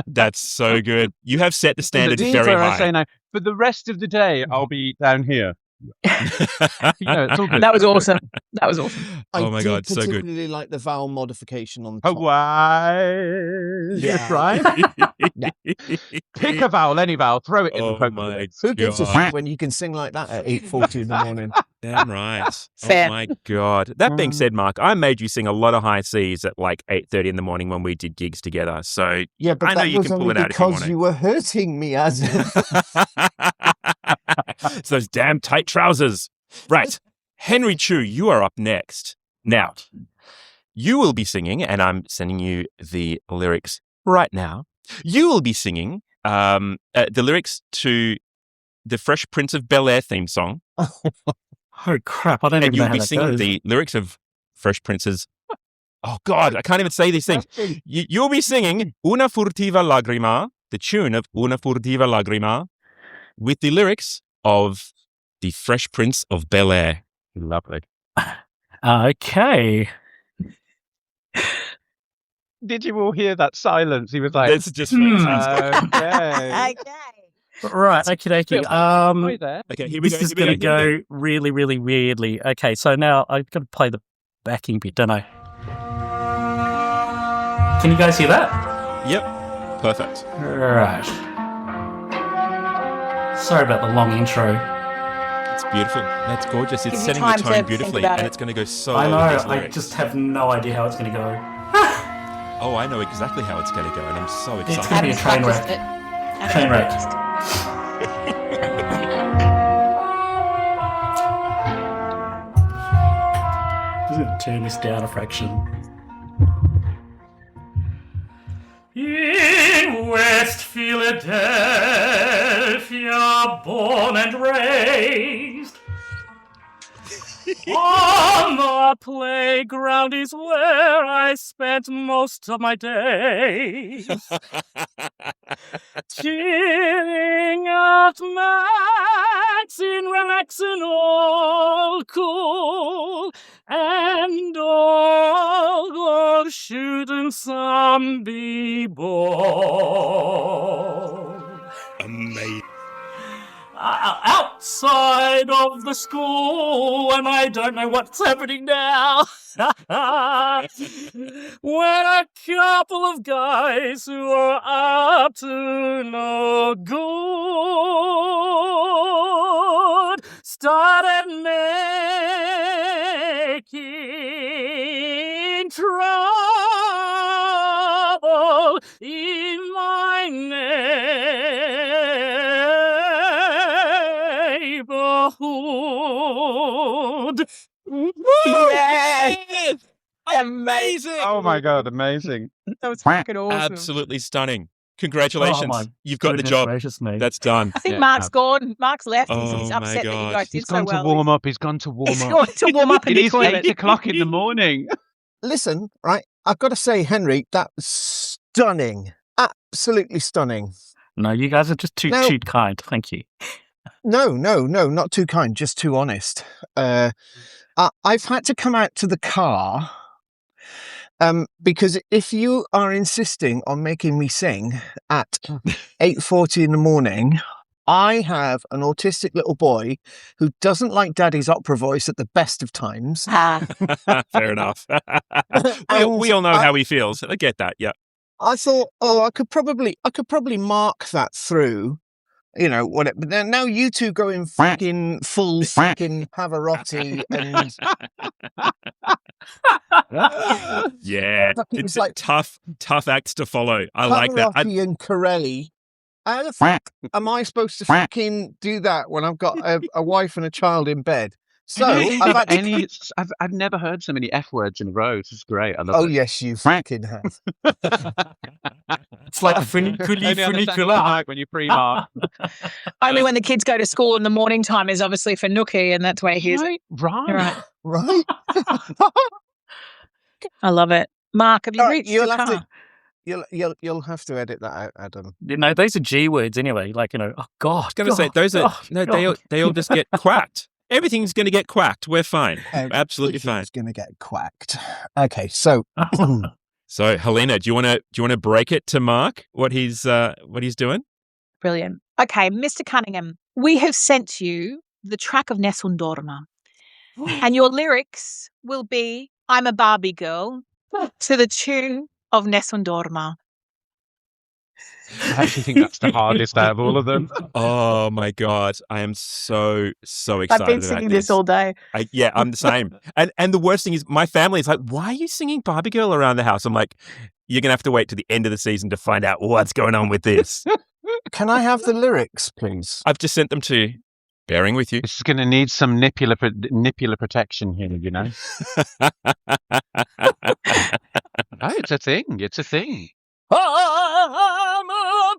Speaker 1: That's so good. You have set the standard
Speaker 3: These
Speaker 1: very
Speaker 3: are, I
Speaker 1: high.
Speaker 3: say no. For the rest of the day, I'll be down here. It's all good.
Speaker 4: That was awesome. That was awesome.
Speaker 1: Oh my
Speaker 5: I
Speaker 1: God,
Speaker 5: did
Speaker 1: so good.
Speaker 5: particularly like the vowel modification on the top.
Speaker 3: Hawaii.
Speaker 5: Yeah.
Speaker 3: Right? Pick a vowel, any vowel, throw it in the
Speaker 1: Oh
Speaker 3: poke.
Speaker 1: my
Speaker 5: Who gives a
Speaker 1: God.
Speaker 5: shit when you can sing like that at 8:40 in the morning?
Speaker 1: Damn right.
Speaker 4: Fair.
Speaker 1: Oh my God. That being said, Mark, I made you sing a lot of high C's at like 8:30 in the morning when we did gigs together. So
Speaker 5: Yeah, but
Speaker 1: I know
Speaker 5: that
Speaker 1: you
Speaker 5: was
Speaker 1: can pull
Speaker 5: only
Speaker 1: it out if you want
Speaker 5: because
Speaker 1: it.
Speaker 5: you were hurting me, as
Speaker 1: It's those damn tight trousers. Right. Henry Chu, you are up next. Now, you will be singing, and I'm sending you the lyrics right now. You will be singing the lyrics to the Fresh Prince of Bel-Air theme song.
Speaker 6: Oh, crap. I don't
Speaker 1: And
Speaker 6: even know
Speaker 1: you'll
Speaker 6: how
Speaker 1: be
Speaker 6: that
Speaker 1: singing
Speaker 6: goes.
Speaker 1: the lyrics of Fresh Prince's... Oh, God, I can't even say these things. You'll be singing Una furtiva lagrima, the tune of Una furtiva lagrima, with the lyrics of the Fresh Prince of Bel-Air.
Speaker 3: Lovely.
Speaker 6: Okay.
Speaker 3: Did you all hear that silence? He was like,
Speaker 1: That's just fantastic.
Speaker 3: okay.
Speaker 6: Right. Okay.
Speaker 3: Hi there.
Speaker 1: Okay, here we
Speaker 6: This
Speaker 1: go.
Speaker 6: is going to go really, really weirdly. Okay, so now I've got to play the backing bit, don't I? Can you guys hear that?
Speaker 1: Yep, perfect.
Speaker 6: Right. Sorry about the long intro.
Speaker 1: It's beautiful. That's gorgeous. It's
Speaker 4: Gives you
Speaker 1: setting the
Speaker 4: time to
Speaker 1: tone
Speaker 4: think
Speaker 1: beautifully,
Speaker 4: about
Speaker 1: and
Speaker 4: it.
Speaker 1: it's going to go so
Speaker 6: I
Speaker 1: well
Speaker 6: know,
Speaker 1: with these
Speaker 6: I
Speaker 1: lyrics.
Speaker 6: just have no idea how it's going to go.
Speaker 1: Oh, I know exactly how it's going to go, and I'm so
Speaker 6: It's
Speaker 1: excited.
Speaker 6: going to be a train
Speaker 4: practiced
Speaker 6: wreck.
Speaker 4: it.
Speaker 6: Train wreck. I'm going to turn this down a fraction. In West Philadelphia, born and raised, on the playground is where I spent most of my days. Cheering at Maxine, relaxing all cool, and all shooting some b-ball.
Speaker 1: Amazing.
Speaker 6: Outside of the school, and I don't know what's happening now. When a couple of guys who are up to no good started making trouble in my neighborhood.
Speaker 4: Yes!
Speaker 1: Amazing.
Speaker 3: Oh my God, amazing.
Speaker 4: That was fucking awesome.
Speaker 1: Absolutely stunning. Congratulations.
Speaker 6: Oh, my
Speaker 1: You've got the
Speaker 6: goodness
Speaker 1: job.
Speaker 6: gracious me.
Speaker 1: That's done.
Speaker 4: I think
Speaker 3: Yeah.
Speaker 4: Mark's gone. Mark's left. He's
Speaker 1: Oh, my
Speaker 4: upset that you
Speaker 1: God.
Speaker 4: guys did
Speaker 3: He's
Speaker 4: so
Speaker 3: gone
Speaker 4: well.
Speaker 3: to warm up. He's gone to warm
Speaker 4: He's
Speaker 3: up.
Speaker 4: gone to warm up in
Speaker 3: It
Speaker 4: the
Speaker 3: is
Speaker 4: toilet.
Speaker 3: 8 o'clock in the morning.
Speaker 5: Listen, right, I've got to say, Henry, that was stunning. Absolutely stunning.
Speaker 6: No, you guys are just too
Speaker 5: Now-
Speaker 6: kind. Thank you.
Speaker 5: No, not too kind, just too honest. I've had to come out to the car because if you are insisting on making me sing at 8:40 in the morning, I have an autistic little boy who doesn't like Daddy's opera voice at the best of times.
Speaker 1: Fair enough. we all know how he feels. I get that. Yeah.
Speaker 5: I thought, I could probably mark that through, whatever. But then now you two go in fucking full fucking Pavarotti and
Speaker 1: Yeah.
Speaker 5: Fucking
Speaker 1: It's
Speaker 5: like-
Speaker 1: tough acts to follow. I like that.
Speaker 5: Pavarotti and Corelli. How the fuck am I supposed to fucking do that when I've got a wife and a child in bed? So I've had to...
Speaker 3: I've never heard so many F words in a row. This is great. I love
Speaker 5: Oh
Speaker 3: it.
Speaker 5: yes, you fucking have.
Speaker 6: It's like
Speaker 3: Only understand Mark when you pre-mark.
Speaker 4: Only when the kids go to school in the morning time is obviously for Nookie, and that's where he hears it.
Speaker 3: Right.
Speaker 5: Right?
Speaker 4: I love it. Mark, have you
Speaker 5: All right,
Speaker 4: reached your car?
Speaker 5: You'll have to edit that out, Adam.
Speaker 6: Those are G words anyway. Like, oh, God.
Speaker 1: I was going to say, those are, they all just get quacked. Everything's going to get quacked. We're fine. Absolutely fine.
Speaker 5: It's going to get quacked. Okay, so
Speaker 1: So, Helena, do you want to break it to Mark what he's doing?
Speaker 4: Brilliant. Okay, Mr. Cunningham, we have sent you the track of Nessun Dorma, and your lyrics will be "I'm a Barbie Girl" to the tune of Nessun Dorma.
Speaker 3: I actually think that's the hardest out of all of them.
Speaker 1: Oh my God, I am so excited.
Speaker 4: I've been singing this all day.
Speaker 1: I'm the same. And the worst thing is, my family is like, "Why are you singing Barbie Girl around the house?" I'm like, "You're gonna have to wait to the end of the season to find out what's going on with this."
Speaker 5: can I have the lyrics, please?
Speaker 1: I've just sent them to you. Bearing with you.
Speaker 3: This is going to need some nipular protection here, you know. No, it's a thing. It's a thing.
Speaker 5: I'm a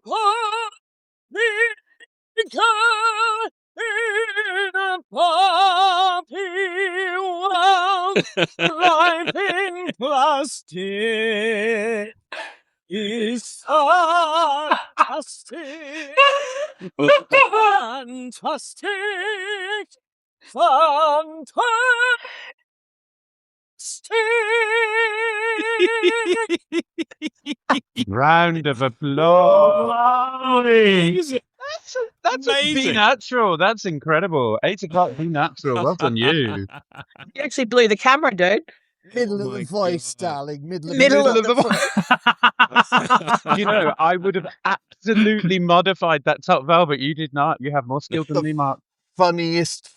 Speaker 5: girl in a Barbie world. Life in plastic is fantastic. Fantastic.
Speaker 3: Round of applause. That's
Speaker 1: amazing.
Speaker 3: Be natural. That's incredible. 8 o'clock, be natural. Well done, you.
Speaker 4: You actually blew the camera, dude.
Speaker 5: Middle
Speaker 1: Oh
Speaker 5: of
Speaker 1: my
Speaker 5: the voice,
Speaker 1: God.
Speaker 5: darling. Middle
Speaker 3: Middle
Speaker 5: of the voice.
Speaker 3: You know, I would have absolutely modified that top velvet. You did not. You have more skill than me, Mark.
Speaker 5: Funniest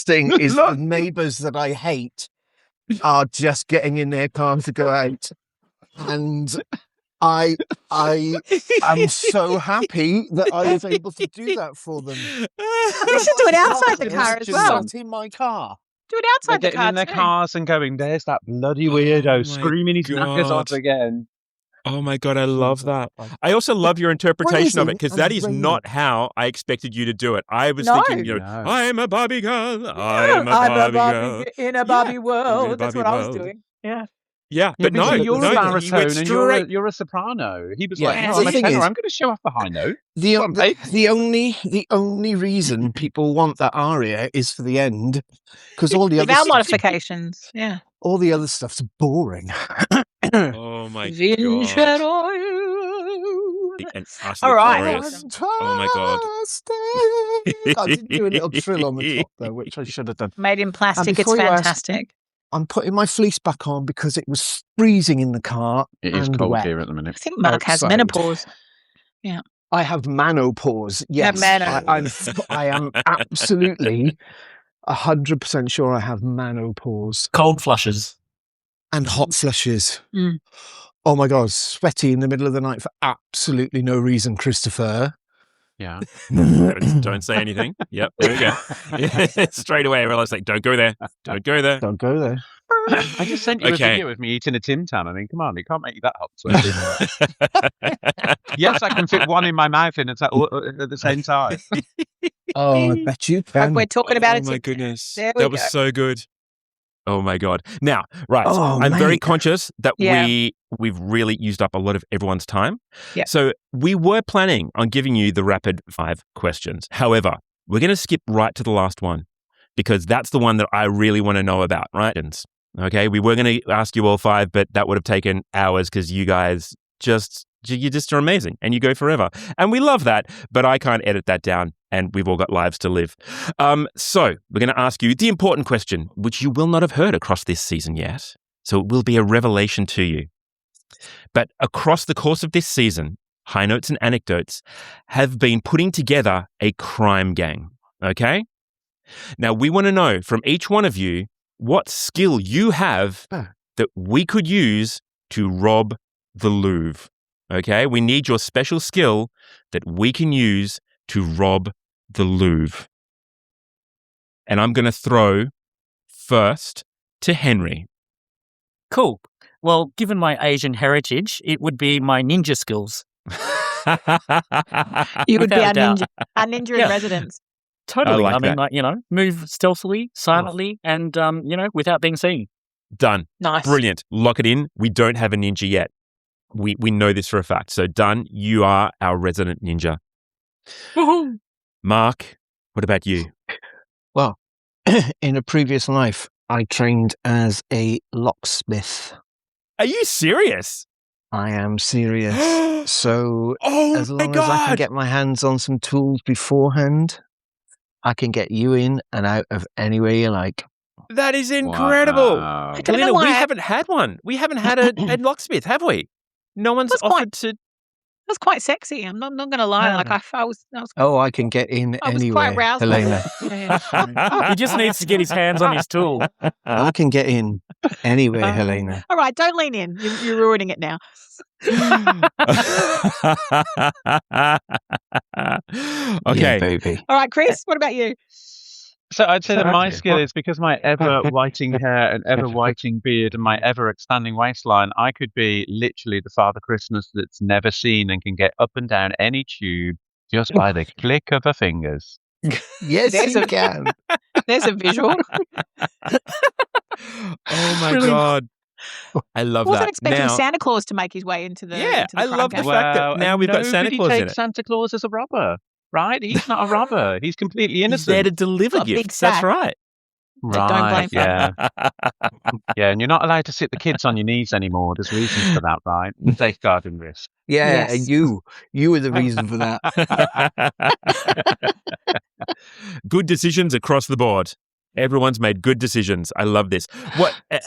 Speaker 5: thing is the neighbours that I hate are just getting in their car to go out, and I am so happy that I was able to do that for them.
Speaker 4: You should do it outside the car as well.
Speaker 5: Not in my car.
Speaker 4: Do it
Speaker 3: They're
Speaker 4: outside the
Speaker 3: getting
Speaker 4: car
Speaker 3: in their
Speaker 4: too.
Speaker 3: cars and going, "There's that bloody weirdo
Speaker 1: my
Speaker 3: screaming his knackers off
Speaker 1: God.
Speaker 3: again."
Speaker 1: Oh my God, I love that. I also love your interpretation of it, because that is not how I expected you to do it. I was thinking,
Speaker 3: No.
Speaker 1: I'm a Barbie girl. I'm a Barbie girl.
Speaker 4: in a Barbie world.
Speaker 1: In a
Speaker 4: That's what
Speaker 1: Barbie
Speaker 4: I was
Speaker 1: world.
Speaker 4: doing. Yeah.
Speaker 1: Yeah, but no,
Speaker 3: you're
Speaker 1: no,
Speaker 3: a
Speaker 1: he
Speaker 3: baritone
Speaker 1: went
Speaker 3: and
Speaker 1: straight.
Speaker 3: you're a soprano. He was
Speaker 5: Yeah,
Speaker 3: like, "No,
Speaker 5: the
Speaker 3: I'm a
Speaker 5: thing
Speaker 3: tenor.
Speaker 5: is-
Speaker 3: I'm going to show off the high note."
Speaker 5: The
Speaker 3: Come on, mate.
Speaker 5: only reason people want that aria is for the end, because all the
Speaker 4: The
Speaker 5: other
Speaker 4: vowel
Speaker 5: stuff,
Speaker 4: modifications. Yeah.
Speaker 5: all the other stuff's boring.
Speaker 1: Oh my God.
Speaker 4: Vincero.
Speaker 1: And us
Speaker 4: All right.
Speaker 1: glorious. Oh my God.
Speaker 5: Fantastic. I did do a little trill on the top though, which I should have done.
Speaker 4: Made in plastic. It's
Speaker 5: before you ask-
Speaker 4: fantastic.
Speaker 5: I'm putting my fleece back on because it was freezing in the car.
Speaker 3: It is
Speaker 5: and
Speaker 3: cold
Speaker 5: wet.
Speaker 3: here at the
Speaker 4: I
Speaker 3: minute.
Speaker 4: think Mark has
Speaker 5: outside.
Speaker 4: menopause.
Speaker 5: I have menopause.
Speaker 4: You have
Speaker 5: Yes, I am absolutely 100% sure I have menopause
Speaker 6: Cold flushes.
Speaker 5: and hot flushes.
Speaker 4: Mm.
Speaker 5: Oh my God, sweaty in the middle of the night for absolutely no reason, Christopher.
Speaker 3: Yeah.
Speaker 1: Don't say anything. Yep, there we go. Straight away, I realized, like, don't go there. Don't go there.
Speaker 5: Don't go there.
Speaker 3: I just sent you a
Speaker 1: Okay.
Speaker 3: video of me eating a Tim Tam. I mean, come on, it can't make you that hot. Sweaty. Yes, I can fit one in my mouth at the same time.
Speaker 5: Oh, I bet you can.
Speaker 4: We're talking about it.
Speaker 1: Oh my goodness.
Speaker 4: There we
Speaker 1: That was
Speaker 4: go.
Speaker 1: so good. Oh my God. Now, right.
Speaker 5: Oh,
Speaker 1: I'm very
Speaker 5: mate.
Speaker 1: conscious that
Speaker 4: Yeah.
Speaker 1: we've really used up a lot of everyone's time.
Speaker 4: Yeah.
Speaker 1: So we were planning on giving you the rapid 5 questions. However, we're going to skip right to the last one, because that's the one that I really want to know about, right? Okay. We were going to ask you all 5, but that would have taken hours, because you guys you just are amazing and you go forever. And we love that, but I can't edit that down, and we've all got lives to live. So we're going to ask you the important question, which you will not have heard across this season yet. So it will be a revelation to you. But across the course of this season, High Notes and Anecdotes have been putting together a crime gang. Okay? Now we want to know from each one of you what skill you have that we could use to rob the Louvre. Okay? We need your special skill that we can use to rob the Louvre. And I'm going to throw first to Henry.
Speaker 6: Cool. Well, given my Asian heritage, it would be my ninja skills.
Speaker 4: You would be
Speaker 6: Without
Speaker 4: our
Speaker 6: a doubt.
Speaker 4: ninja
Speaker 6: Yeah.
Speaker 4: in residence.
Speaker 6: Totally.
Speaker 1: I like
Speaker 6: mean,
Speaker 1: that.
Speaker 6: move stealthily, silently, and, without being seen.
Speaker 1: Done.
Speaker 4: Nice.
Speaker 1: Brilliant. Lock it in. We don't have a ninja yet. We know this for a fact. So done. You are our resident ninja.
Speaker 6: Woohoo!
Speaker 1: Mark, what about you?
Speaker 5: Well, in a previous life, I trained as a locksmith.
Speaker 1: Are you serious?
Speaker 5: I am serious. So
Speaker 1: Oh
Speaker 5: as
Speaker 1: my
Speaker 5: long as I can
Speaker 1: God.
Speaker 5: get my hands on some tools beforehand, I can get you in and out of anywhere you like.
Speaker 1: That is incredible.
Speaker 3: Wow.
Speaker 4: I don't know
Speaker 1: Helena,
Speaker 4: why
Speaker 1: we
Speaker 4: I-
Speaker 1: haven't had one. We haven't had a locksmith, have we? No one's
Speaker 4: That's quite-
Speaker 1: offered to.
Speaker 4: That's quite sexy. I'm not going to lie.
Speaker 5: Yeah.
Speaker 4: Like I was
Speaker 5: Oh, I can get in
Speaker 4: I was
Speaker 5: anywhere,
Speaker 4: quite roused by
Speaker 5: Helena.
Speaker 4: Yeah.
Speaker 6: He just needs to get his hands on his tool.
Speaker 5: I can get in anywhere, Helena.
Speaker 4: All right, don't lean in. You're ruining it now.
Speaker 5: Yeah,
Speaker 1: Okay.
Speaker 5: baby.
Speaker 4: All right, Chris, what about you?
Speaker 3: So I'd say that my
Speaker 5: Okay.
Speaker 3: skill is because my ever whiting hair and ever whiting beard and my ever expanding waistline, I could be literally the Father Christmas that's never seen and can get up and down any tube just by the click of her fingers.
Speaker 5: Yes,
Speaker 4: There's
Speaker 5: you
Speaker 4: a-
Speaker 5: can.
Speaker 4: There's a visual.
Speaker 1: Oh my
Speaker 6: Brilliant.
Speaker 1: God. I love
Speaker 4: Wasn't
Speaker 1: that.
Speaker 4: expecting
Speaker 1: Now,
Speaker 4: Santa Claus to make his way into the
Speaker 1: Yeah,
Speaker 4: into the
Speaker 1: I
Speaker 4: crime
Speaker 1: love the
Speaker 4: game.
Speaker 1: fact that now
Speaker 3: and
Speaker 1: we've got Santa
Speaker 3: nobody
Speaker 1: Claus in
Speaker 3: takes
Speaker 1: it.
Speaker 3: Santa Claus as a robber, right? He's not a robber. He's completely
Speaker 1: he's there
Speaker 3: innocent.
Speaker 1: to deliver
Speaker 4: Got a big
Speaker 1: gifts. That's
Speaker 4: sack.
Speaker 1: right.
Speaker 4: Don't blame
Speaker 3: Right,
Speaker 4: him.
Speaker 3: yeah. Yeah, and you're not allowed to sit the kids on your knees anymore. There's reasons for that, right? Safeguarding risk.
Speaker 5: Yeah,
Speaker 4: Yes.
Speaker 5: and you were the reason for that.
Speaker 1: Good decisions across the board. Everyone's made good decisions. I love this.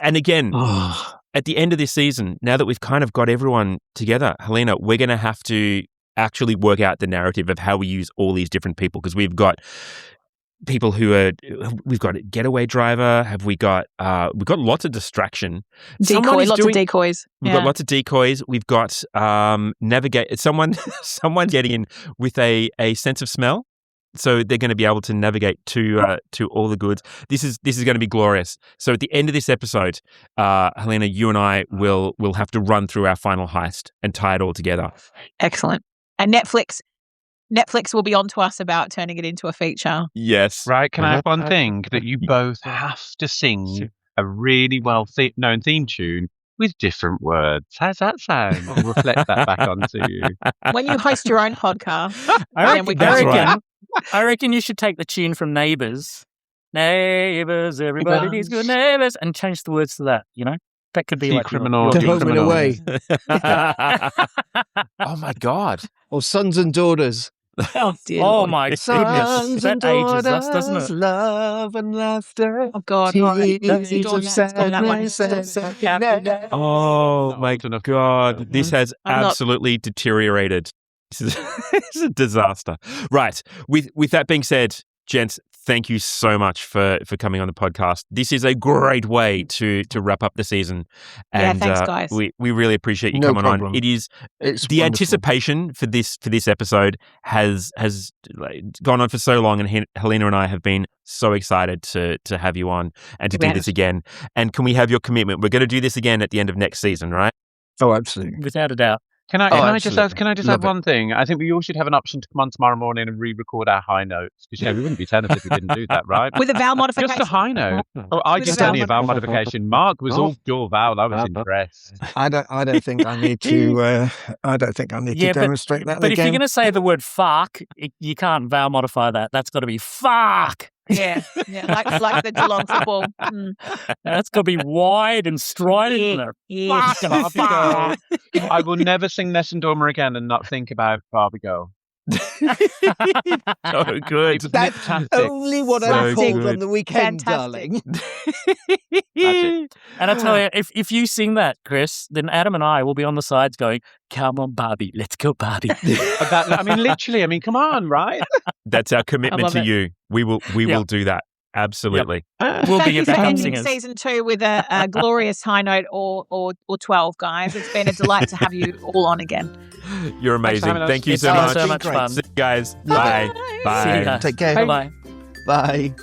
Speaker 1: And again,
Speaker 5: Oh,
Speaker 1: at the end of this season, now that we've kind of got everyone together, Helena, we're going to have to actually work out the narrative of how we use all these different people, because we've got people we've got a getaway driver. We've got lots of distraction. Someone is
Speaker 4: Lots of
Speaker 1: doing-
Speaker 4: decoys.
Speaker 1: We've
Speaker 4: Yeah.
Speaker 1: got lots of decoys. We've got navigate. Someone getting in with a sense of smell, so they're going to be able to navigate to all the goods. This is going to be glorious. So at the end of this episode, Helena, you and I will have to run through our final heist and tie it all together.
Speaker 4: Excellent. And Netflix will be on to us about turning it into a feature.
Speaker 1: Yes.
Speaker 3: Right, can I have one thing? That you both have to sing a really well-known theme tune with different words. How's that sound? I'll reflect that back onto you.
Speaker 4: When you host your own podcast,
Speaker 6: I
Speaker 4: then we
Speaker 6: reckon,
Speaker 4: go.
Speaker 1: That's right.
Speaker 6: I reckon you should take the tune from Neighbours. Neighbours, everybody needs good neighbours, and change the words to that, That could be
Speaker 3: Key
Speaker 6: like
Speaker 3: criminal.
Speaker 5: To
Speaker 3: key
Speaker 5: home and
Speaker 3: criminal.
Speaker 5: away.
Speaker 1: Oh my God.
Speaker 5: Or sons and daughters.
Speaker 4: Oh dear.
Speaker 6: Oh
Speaker 4: Lord.
Speaker 6: my goodness.
Speaker 5: Sons
Speaker 6: That
Speaker 5: and
Speaker 6: ages us, doesn't
Speaker 5: daughters,
Speaker 6: it?
Speaker 5: love and laughter.
Speaker 4: Oh God.
Speaker 5: Tears
Speaker 4: Don't
Speaker 5: of
Speaker 4: go that way.
Speaker 5: sadness and happiness.
Speaker 1: Oh
Speaker 3: Not
Speaker 1: my
Speaker 3: old enough.
Speaker 1: God. This has
Speaker 4: I'm not-
Speaker 1: absolutely deteriorated. This is a disaster. Right. With that being said, gents, thank you so much for coming on the podcast. This is a great way to wrap up the season.
Speaker 4: Yeah,
Speaker 1: And
Speaker 4: thanks, guys.
Speaker 1: we really appreciate you
Speaker 5: No
Speaker 1: coming
Speaker 5: problem.
Speaker 1: on. It is
Speaker 5: It's
Speaker 1: the
Speaker 5: wonderful.
Speaker 1: anticipation for this episode has gone on for so long, and Helena and I have been so excited to have you on and to do
Speaker 4: Yes.
Speaker 1: this again. And can we have your commitment? We're going to do this again at the end of next season, right?
Speaker 5: Oh, absolutely.
Speaker 6: Without a doubt.
Speaker 3: Can I just
Speaker 5: absolutely.
Speaker 3: add
Speaker 5: Love it.
Speaker 3: one thing? I think we all should have an option to come on tomorrow morning and re-record our high notes, because we wouldn't be tenors if we didn't do that, right?
Speaker 4: With a vowel modification.
Speaker 3: Just a high note. Oh, I
Speaker 4: With
Speaker 3: just
Speaker 4: a
Speaker 3: only a
Speaker 4: vowel
Speaker 3: vowel modification. Mark was all pure vowel. I was impressed.
Speaker 5: I don't think I need to. I don't think I need
Speaker 6: Yeah,
Speaker 5: to demonstrate that
Speaker 6: But if you're
Speaker 5: again.
Speaker 6: going to say the word fuck, you can't vowel modify that. That's got to be fuck.
Speaker 4: Yeah, like the Geelong football. Mm.
Speaker 6: That's got to be wide and strident.
Speaker 4: Yeah.
Speaker 6: Fuck and fuck.
Speaker 3: I will never sing Ness and Dormer again and not think about Barbie Girl.
Speaker 1: So good.
Speaker 5: That's
Speaker 3: Fantastic.
Speaker 5: only what I
Speaker 1: So
Speaker 5: called
Speaker 1: good.
Speaker 5: on the weekend,
Speaker 4: Fantastic.
Speaker 5: darling.
Speaker 3: Magic.
Speaker 6: And I tell you, if you sing that, Chris, then Adam and I will be on the sides going, "Come on, Barbie, let's go, Barbie."
Speaker 3: Literally, come on, right?
Speaker 1: That's our commitment
Speaker 4: love
Speaker 1: to
Speaker 4: it.
Speaker 1: you. We will do that. Absolutely.
Speaker 6: We'll
Speaker 4: Thank
Speaker 6: be
Speaker 4: you
Speaker 6: your
Speaker 4: for
Speaker 6: backup
Speaker 4: ending
Speaker 6: singers.
Speaker 4: season 2 with a glorious high note or 12, guys. It's been a delight to have you all on again.
Speaker 1: You're
Speaker 3: Thanks for
Speaker 1: amazing.
Speaker 3: having us.
Speaker 1: Thank you
Speaker 6: It's
Speaker 1: so
Speaker 6: been
Speaker 1: much.
Speaker 6: so much
Speaker 5: Great.
Speaker 6: fun.
Speaker 1: See you guys. Bye.
Speaker 6: See
Speaker 1: Bye.
Speaker 6: ya.
Speaker 5: Take care.
Speaker 6: Bye-bye.
Speaker 5: Bye.